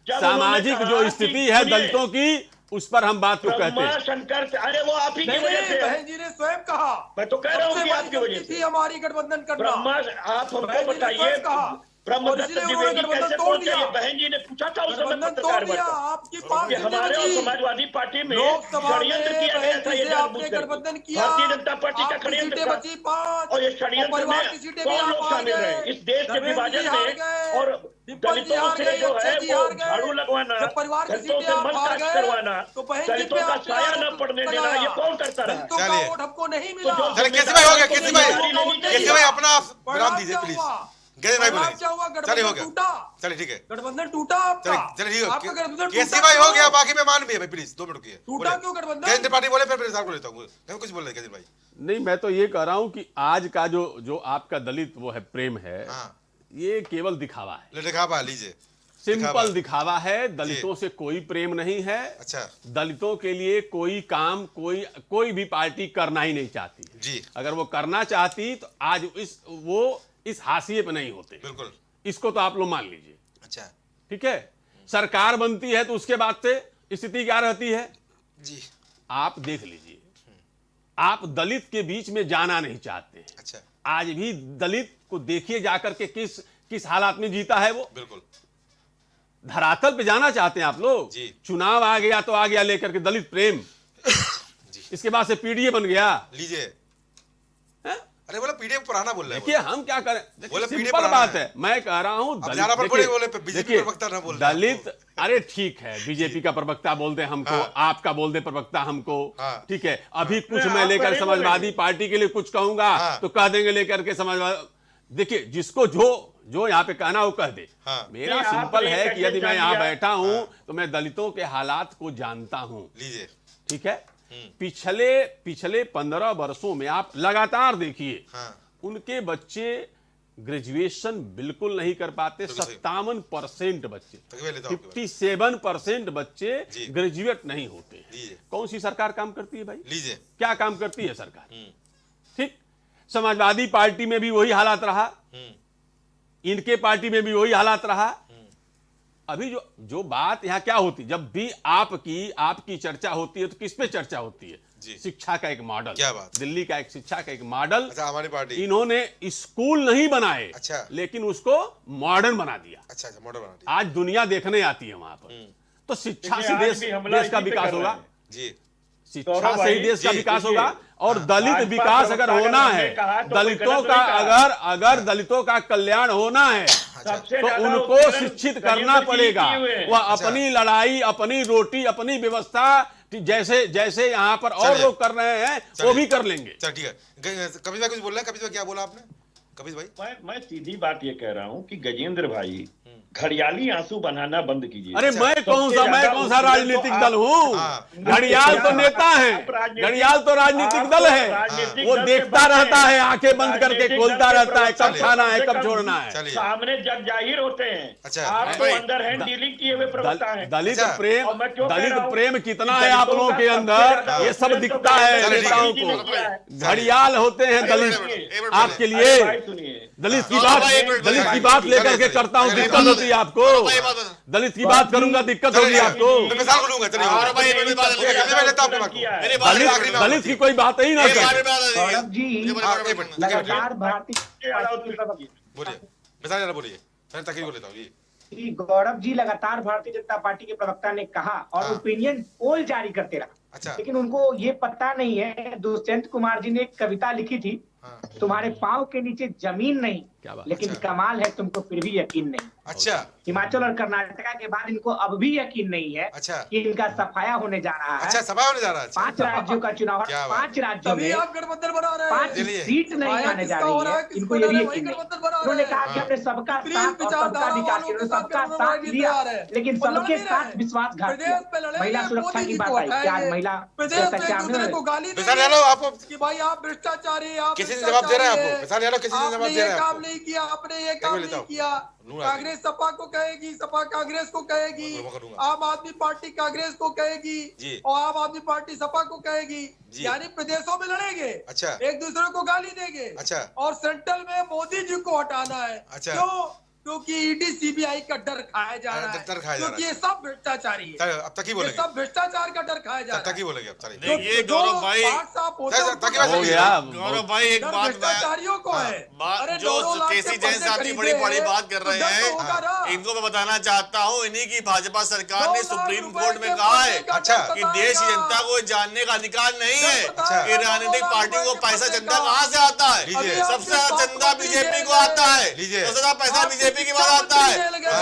सामाजिक जो स्थिति है दलितों की, उस पर हम बात को कहते हैं। शंकर, अरे वो आप ही की वजह से, बहन जी ने स्वयं कहा, मैं तो कह रहा हूँ कि आपकी वजह से हमारी गठबंधन करना। ब्रह्मा, आप हमको बताइए, ब्रह्मदत्त द्विवेदी कैसे पहुंचे? बहन जी ने पूछा था उस समय पत्रकार वार्ता आपकी पार्टी कि हमारे और समाजवादी पार्टी में षड्यंत्र किया गया था। ये जानबूझकर भारतीय जनता पार्टी का षड्यंत्र था, और ये षड्यंत्र में कौन लोग शामिल रहे? इस देश के विभाजन में और दलितों से जो है वो झाड़ू लगवाना, दलितों से मलकाज करवाना, दलितों का साया न पड़ने देना, ये कौन करता रहा? चलिए, हमको नहीं मिला। चलिए, कैसे भाई हो गया? कैसे भाई अपना विराम दीजिए प्लीज। गजेंद्र भाई बोलेंगे। चलिए, हो गया। चलिए, ठीक है, गठबंधन टूटा आपका। चलिए, आपका गठबंधन कैसे भाई हो गया? बाकी मैं मान भी है भाई, प्लीज 2 मिनट रुकिए। टूटा क्यों गठबंधन? गजेंद्र पार्टी बोले, फिर साहब को लेता हूँ। मैं कुछ बोल रहे गजेंद्र भाई। नहीं, मैं तो ये कह रहा हूँ कि आज का जो आपका दलित वो है प्रेम है, ये केवल दिखावा है। दिखावा लीजिए, सिंपल दिखावा है। दलितों से कोई प्रेम नहीं है। अच्छा, दलितों के लिए कोई काम कोई भी पार्टी करना ही नहीं चाहती जी। अगर वो करना चाहती तो आज इस हाशिए पे नहीं होते। बिल्कुल, इसको तो आप लोग मान लीजिए। अच्छा, ठीक है, सरकार बनती है तो उसके बाद से स्थिति क्या रहती है जी? आप देख लीजिए, आप दलित के बीच में जाना नहीं चाहते हैं। अच्छा, आज भी दलित को देखिए जाकर के किस हालात में जीता है वो। बिल्कुल, धरातल पे जाना चाहते हैं आप लोग। चुनाव आ गया तो आ गया लेकर के दलित प्रेम, इसके बाद से पीडीए बन गया। लीजिए। अरे बोला पीडीए पुराना बोल रहे हैं। देखिए हम क्या करें, सिंपल बात है, मैं कह रहा हूँ दलित, अरे ठीक है बीजेपी का प्रवक्ता बोल दे हमको, आपका बोल दे प्रवक्ता हमको, ठीक है। अभी कुछ मैं लेकर समाजवादी पार्टी के लिए कुछ कहूंगा तो कह देंगे लेकर के समाजवादी। देखिए जिसको जो यहाँ पे कहना वो कह दे। मेरा सिंपल है कि यदि मैं यहाँ बैठा हूँ तो मैं दलितों के हालात को जानता हूँ, ठीक है। पिछले 15 वर्षों में आप लगातार देखिए, उनके बच्चे ग्रेजुएशन बिल्कुल नहीं कर पाते। 57% बच्चे, 57% बच्चे ग्रेजुएट नहीं होते। कौन सी सरकार काम करती है भाई? क्या काम करती है सरकार? ठीक, समाजवादी पार्टी में भी वही हालात रहा, इनके पार्टी में भी वही हालात रहा। अभी जो बात यहाँ क्या होती, जब भी आपकी चर्चा होती है तो किस पे चर्चा होती है? शिक्षा का एक मॉडल। क्या बात? दिल्ली का एक शिक्षा का एक मॉडल। अच्छा, हमारी पार्टी इन्होंने स्कूल नहीं बनाए, अच्छा, लेकिन उसको मॉडर्न बना दिया। अच्छा, मॉडर्न बना दिया। आज दुनिया देखने आती है वहां पर। तो शिक्षा से देश का विकास होगा जी, शिक्षा से ही देश का विकास होगा। और दलित विकास अगर होना है, दलितों का अगर दलितों का कल्याण होना है तो उनको शिक्षित करना पड़ेगा। वह अपनी लड़ाई, अपनी रोटी, अपनी व्यवस्था जैसे यहाँ पर और लोग कर रहे हैं वो भी कर लेंगे। चल ठीक है, कपिल भाई कुछ बोल रहे हैं। कपिल भाई क्या बोला आपने? कपिल भाई मैं सीधी बात ये कह रहा हूँ कि गजेंद्र भाई घड़ियाली आंसू बनाना बंद कीजिए। अरे मैं कौन सा राजनीतिक दल हूँ? घड़ियाल तो नेता है, घड़ियाल तो राजनीतिक दल है। वो देखता रहता है, आंखें बंद करके खोलता रहता है, कब खाना है कब छोड़ना है। सामने जग जाहिर होते हैं। अच्छा, आप तो अंदर हैंड डीलिंग किए हुए प्रवक्ता हैं। दलित प्रेम कितना है आप लोगों के अंदर, ये सब दिखता है नेताओं को। घड़ियाल होते हैं दलित आपके लिए। दलित की बात लेकर के करता हूँ, दिक्कत होती है आपको। दलित की बात करूंगा दिक्कत होगी आपको। दलित की कोई बात ही ना कर। गौरव जी लगातार भारतीय जनता पार्टी के प्रवक्ता ने कहा और ओपिनियन पोल जारी करते रहा। अच्छा, लेकिन उनको ये पता नहीं है, दुष्यंत कुमार जी ने एक कविता लिखी थी, तुम्हारे पांव के नीचे जमीन नहीं, लेकिन कमाल है तुमको फिर भी यकीन नहीं। अच्छा, हिमाचल और कर्नाटका के बाद इनको अब भी यकीन नहीं है अच्छा, कि इनका सफाया होने जा रहा है। अच्छा, सफाया होने जा रहा है। 5 राज्यों का चुनाव, 5 राज्यों में 5 सीट नहीं आने जा रही है। इनको ये भी यकीन नहीं। उन्होंने कहा कि हमने सबका साथ और सबका विकास किया, सबका साथ लिया, लेकिन सबके साथ विश्वासघात किया। महिला सुरक्षा की बात आई, क्या आज महिला कि भाई आप भ्रष्टाचारी, आप किसी ने जवाब दे रहा है आपको? किसी ने जवाब दे रहा है? काम नहीं किया आपने, ये काम नहीं किया। कांग्रेस सपा को कहेगी, सपा कांग्रेस को कहेगी, आम आदमी पार्टी कांग्रेस को कहेगी और आम आदमी पार्टी सपा को कहेगी। यानी प्रदेशों में लड़ेंगे, अच्छा, एक दूसरे को गाली देंगे, अच्छा, और सेंट्रल में मोदी जी को हटाना है। अच्छा, क्यों? क्योंकि ईडी सीबीआई का डर खाया जा रहा है, क्योंकि ये सब भ्रष्टाचारी है। अब तक ही बोलेंगे, सब भ्रष्टाचार का डर खाया जा रहा है। तक ही बोलेंगे अब सारे। देखिए गौरव भाई, गौरव भाई एक बात भ्रष्टाचारियों को है। जो केसी जैन साहब जी बड़ी बड़ी बात कर रहे हैं, इनको मैं बताना चाहता हूँ, इन्हीं की भाजपा सरकार ने सुप्रीम कोर्ट में कहा है कि देश की जनता को जानने का अधिकार नहीं है कि राजनीतिक पार्टियों को पैसा चंदा कहाँ से आता है। सबसे ज्यादा चंदा बीजेपी को आता है, सबसे ज्यादा पैसा बीजेपी की बात आता है।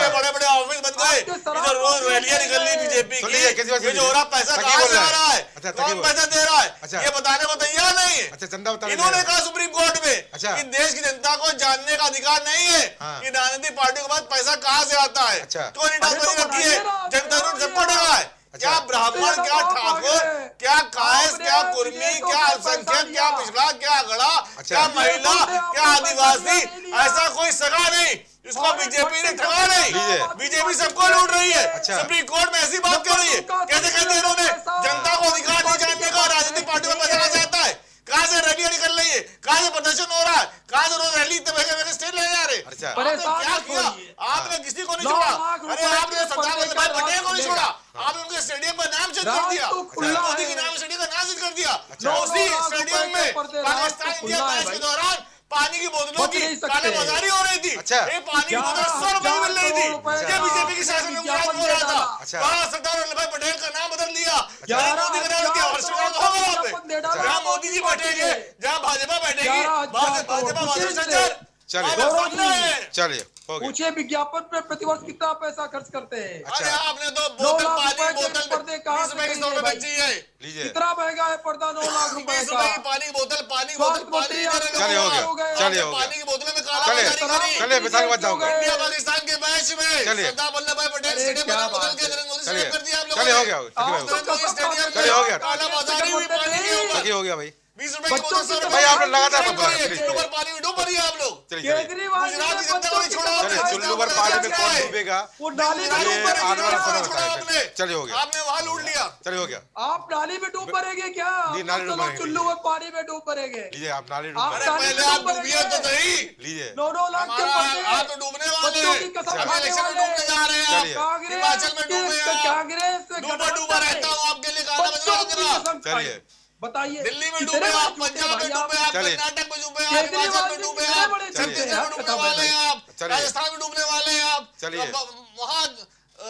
बड़े बड़े ऑफिस बन गए, जो रोज रैलियां निकल रही बीजेपी की, ये जो हो रहा पैसा कहाँ से आ रहा है, कौन पैसा दे रहा है, ये बताने को तैयार नहीं है। अच्छा, चंदा बता। इन्होंने कहा सुप्रीम कोर्ट में कि देश की जनता को जानने का अधिकार नहीं है कि राजनीतिक पार्टियों के पास पैसा कहाँ से आता है। तो रखी है, जनता सबको डरा है। क्या ब्राह्मण, क्या ठाकुर, क्या कायस, क्या कुर्मी, क्या अल्पसंख्यक, क्या पिछड़ा, क्या अगड़ा, क्या महिला, क्या आदिवासी, ऐसा कोई सगा नहीं इसको बीजेपी ने ठगा नहीं। बीजेपी सबको लूट रही है। सुप्रीम कोर्ट में ऐसी बात कर रही है, कैसे कहते हैं इन्होंने जनता को अधिकार नहीं जानने का, राजनीतिक पार्टियों में पैसा जाता है। कहाँ से रैलियां निकल रही है, कहाँ से प्रदर्शन हो रहा है, कहाँ से रोज रैली स्टेज ले जा रहे। आपने क्या किया? आपने किसी को नहीं छोड़ा। अरे आपने सरदार वल्लभ भाई पटेल को नहीं छोड़ा, आपने उनके स्टेडियम का नाम चेंज कर दिया, मोदी के नाम स्टेडियम का नाम चेंज कर दिया। उसी स्टेडियम में पाकिस्तान इंडिया मैच के दौरान पानी की बोतलों की कालाबाजारी हो रही थी। एक पानी की बोतल 100 रुपए में मिल रही थी। ये बीजेपी की शासन में हो रहा था। वहाँ सरदार वल्लभ भाई पटेल का नाम बदल दिया, मोदी का नाम दिया, मोदी जी बैठेंगे, जहाँ भाजपा बैठेगी, भाजपा चलिए पूछिए विज्ञापन पे प्रतिवर्ष कितना पैसा खर्च करते हैं। अच्छा आपने तो बोतल पानी बोतल पर्दे कहाँ से बेची है, कितना महंगा है पर्दा 9 लाख रुपए का। पानी की बोतल पानी चलिए हो गया पानी की बोतल में काला चलिए विशाल मत जाओ इंडिया पाकिस्तान के मैच में सरदार वल्लभ भाई पटेल स्टेडियम बदल के नरेंद्र मोदी से कर दिया आप लोगों चलिए ने। चलिए हो गया काला बाजारी हुई पानी के ऊपर, हो गया भाई 20 रुपए की बोतल 100 रुपए भाई आप लोग लगातार चुल्लू पर पानी में डूब रही है आप लोग। केजरीवाल गुजरात की जनता को नहीं छोड़ा आपने। चुल्लू पर पानी में कौन डूबेगा वो नाली में ये डूब आने वाला समय छोड़ा आपने। बताएगा। चलिए हो गया आपने वहां लूट लिया। चलिए हो गया आप नाली में डूब पड़ेंगे क्या? जी, नाली में डूब चुल्लू में पानी में डूब पड़ेंगे। लीजिए आप नाली आप अरे पहले आप डूबिए तो सही। लीजिए 9 लाख के पर्दे आप तो डूबने वाले बच्चों की कसम हैं, खाने इलेक्शन में वाले। डूबने जा रहे हैं चलिए। आप, हिमाचल में डूबे हैं आप, कांग्रेस डूबा डूबा रहता हूँ आपके लिए गाना बजा बच्चों की जरा। कसम खाए। चलिए बताइए दिल्ली में कितने डूबे बड़े आप, झूठे पंजाब में भाई आप। डूबे आप, चलिए। कर्नाटक में डूबे आप, केजरीवाल हिमाचल में जी डूबे कितने आप, बड़े झूठे छत्तीसगढ़ हैं, में डूबने बताओ वाले हैं आप, चलिए। राजस्थान में डूबने वाले हैं आप, चलिए। वहाँ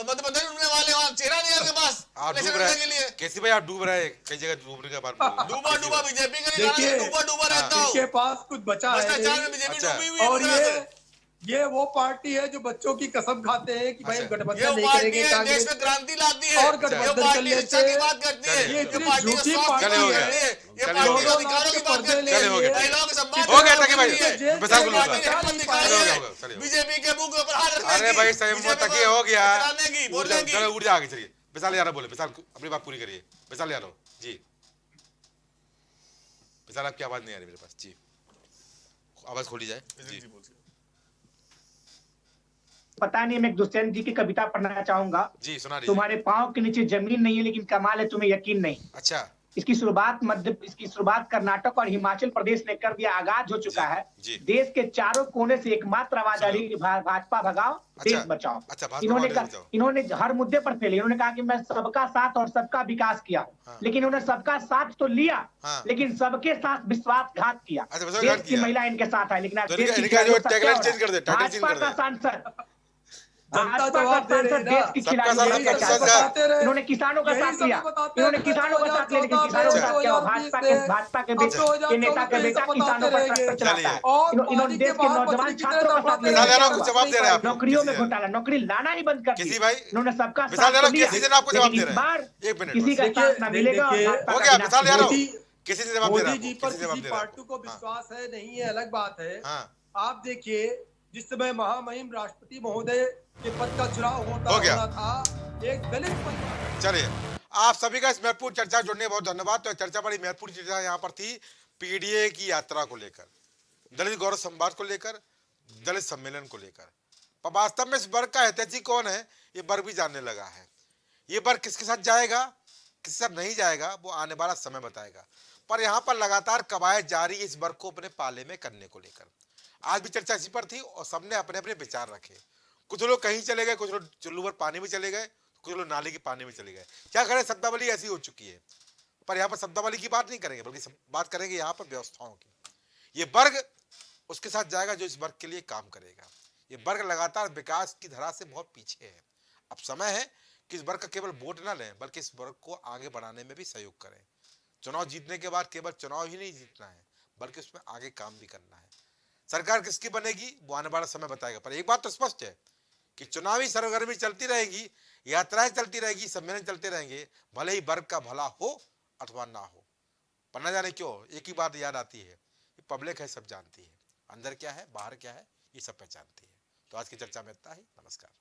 मध्य प्रदेश में डूबने वाले हैं, चेहरा नहीं है आपके पास आप इलेक्शन डूब लड़ने रहे के लिए। हैं कैसी भाई आप डूब रहे हैं कई जगह डूबने के बाद डूबा डूबा बीजेपी का नहीं गाना, देखिए, डूबा डूबा रहता हूँ। इनके पास कुछ बचा है भ्रष्टाचार में नहीं। बीजेपी अच्छा। डूबी हुई है और पूरी तरह से। ये वो पार्टी है जो बच्चों की कसम खाते हैं कि भाई हम अच्छा। ये गठबंधन नहीं पार्टी करेंगे है देश कांग्रेस में क्रांति लाती है, और ये गठबंधन पार्टी कर शिक्षा लेते की बात करती है, ये ये इतनी पार्टी झूठी स्वास्थ्य पार्टी की हो बात गया। करती है, ये चलिए पार्टी हो गया। अधिकारों की बात करती चलिए हो है, गया। महिलाओं के सम्मान हो गया तकी भाई है। विशाल को पार्टी ने लूंगा हिम्मत दिखाई चलिए हो है गया चलिए बीजेपी के मुंह के ऊपर हाथ रखने अरे की, भाई सही बीजेपी तकी को हो गया चलाने की, बोलने की। चलो उठ जा आगे चलिए विशाल यादव बोले विशाल अपनी बात पूरी करिए विशाल यादव जी विशाल आपकी आवाज नहीं आ रही मेरे पास जी आवाज खोली जाए जी पता नहीं, मैं एक दुष्यंत जी की कविता पढ़ना चाहूंगा। जी सुना रही तुम्हारे पाँव के नीचे जमीन नहीं है लेकिन कमाल है तुम्हें यकीन नहीं। अच्छा इसकी शुरुआत कर्नाटक और हिमाचल प्रदेश ने कर दिया, आगाज हो चुका है। जी। देश के चारों कोने से एकमात्र आवाज आ रही है, भाजपा भगाओ देश बचाओ। अच्छा, भाजपा इन्होंने भगाओ, देश कहा, बचाओ। इन्होंने हर मुद्दे पर फेले। इन्होंने कहा कि मैं सबका साथ और सबका विकास किया, लेकिन उन्होंने सबका साथ तो लिया, हाँ। लेकिन सबके साथ विश्वासघात किया। अच्छा, विश्वासघात देश की किया। महिला इनके साथ है, लेकिन आज तो देश की इनका जो खिलाड़ियों का टैगलाइन क्या हो चेंज कर दे, रहा है? टाइटल चेंज कर भाजपा दे। का सांसद जनता भाजपा का जवाब दे रही सांसद है ना। देश की सबका खिलाड़ी साथ है, सबका क्या साथ। चाहते हैं? इन्होंने किसानों का यही साथ सब लिया, बताते इन्होंने हैं। किसानों का साथ लिया, लेकिन 2014 किसानों के साथ क्या हुआ? में, भाजपा के नेता के बेटा किसानों पर ट्रैक्टर चलाता है। और इन्होंने देश के बाहर नौजवान पत्नी की छात्रों का तरह साथ विशाल यादव लिया, को जवाब दे रहे हैं आप नौकरियों में घोटाला, नौकरी लाना ही बंद कर किसी दी। भाई इन्होंने सबका विशाल साथ तो यादव लिया, किसी से आपको जवाब लेकिन दे इस रहे बार हैं एक मिनट किसी का देखिए, साथ ना मिलेगा और देखिए, भाजपा हो का गया विनाश विशाल यादव होगा। किसी से जवाब दे रहा है मोदी जी आपको पर किसी से जवाब किसी दे रहा है पार्टी को विश्वास है नहीं है अलग बात है। हाँ आप देखिए जिस समय महामहिम राष्ट्रपति महोदय के पद का चुनाव हो गया। होना था, एक दलित परिवार चलिए आप सभी का इस महत्वपूर्ण चर्चा जुड़ने बहुत धन्यवाद। तो चर्चा बड़ी महत्वपूर्ण चर्चा यहाँ पर थी पीडीए की यात्रा को लेकर, दलित गौरव संवाद को लेकर, दलित सम्मेलन को लेकर। पर वास्तव में इस वर्ग का हितैषी कौन है ये वर्ग भी जानने लगा है। ये वर्ग किसके साथ जाएगा किसके साथ नहीं जाएगा वो आने वाला समय बताएगा। पर यहाँ पर लगातार कवायद जारी इस वर्ग को अपने पाले में करने को लेकर। आज भी चर्चा इसी पर थी और सबने अपने अपने विचार रखे। कुछ लोग कहीं चले गए, कुछ लोग चुल्लू पर पानी में चले गए, कुछ लोग नाले के पानी में चले गए। क्या करें, शब्दावली ऐसी हो चुकी है। पर यहाँ पर शब्दावली की बात नहीं करेंगे बल्कि बात करेंगे यहाँ पर व्यवस्थाओं की। ये वर्ग उसके साथ जाएगा जो इस वर्ग के लिए काम करेगा। ये वर्ग लगातार विकास की धारा से बहुत पीछे है। अब समय है कि इस वर्ग का केवल वोट ना लें बल्कि इस वर्ग को आगे बढ़ाने में भी सहयोग करें। चुनाव जीतने के बाद केवल चुनाव ही नहीं जीतना है बल्कि उसमें आगे काम भी करना है। सरकार किसकी बनेगी वो आने वाला समय बताएगा। पर एक बात तो स्पष्ट है कि चुनावी सरगर्मी चलती रहेगी, यात्राएं चलती रहेगी, सम्मेलन चलते रहेंगे, भले ही वर्ग का भला हो अथवा ना हो। पर न जाने क्यों एक ही बात याद आती है, पब्लिक है सब जानती है, अंदर क्या है बाहर क्या है ये सब पहचानती है। तो आज की चर्चा में इतना ही। नमस्कार।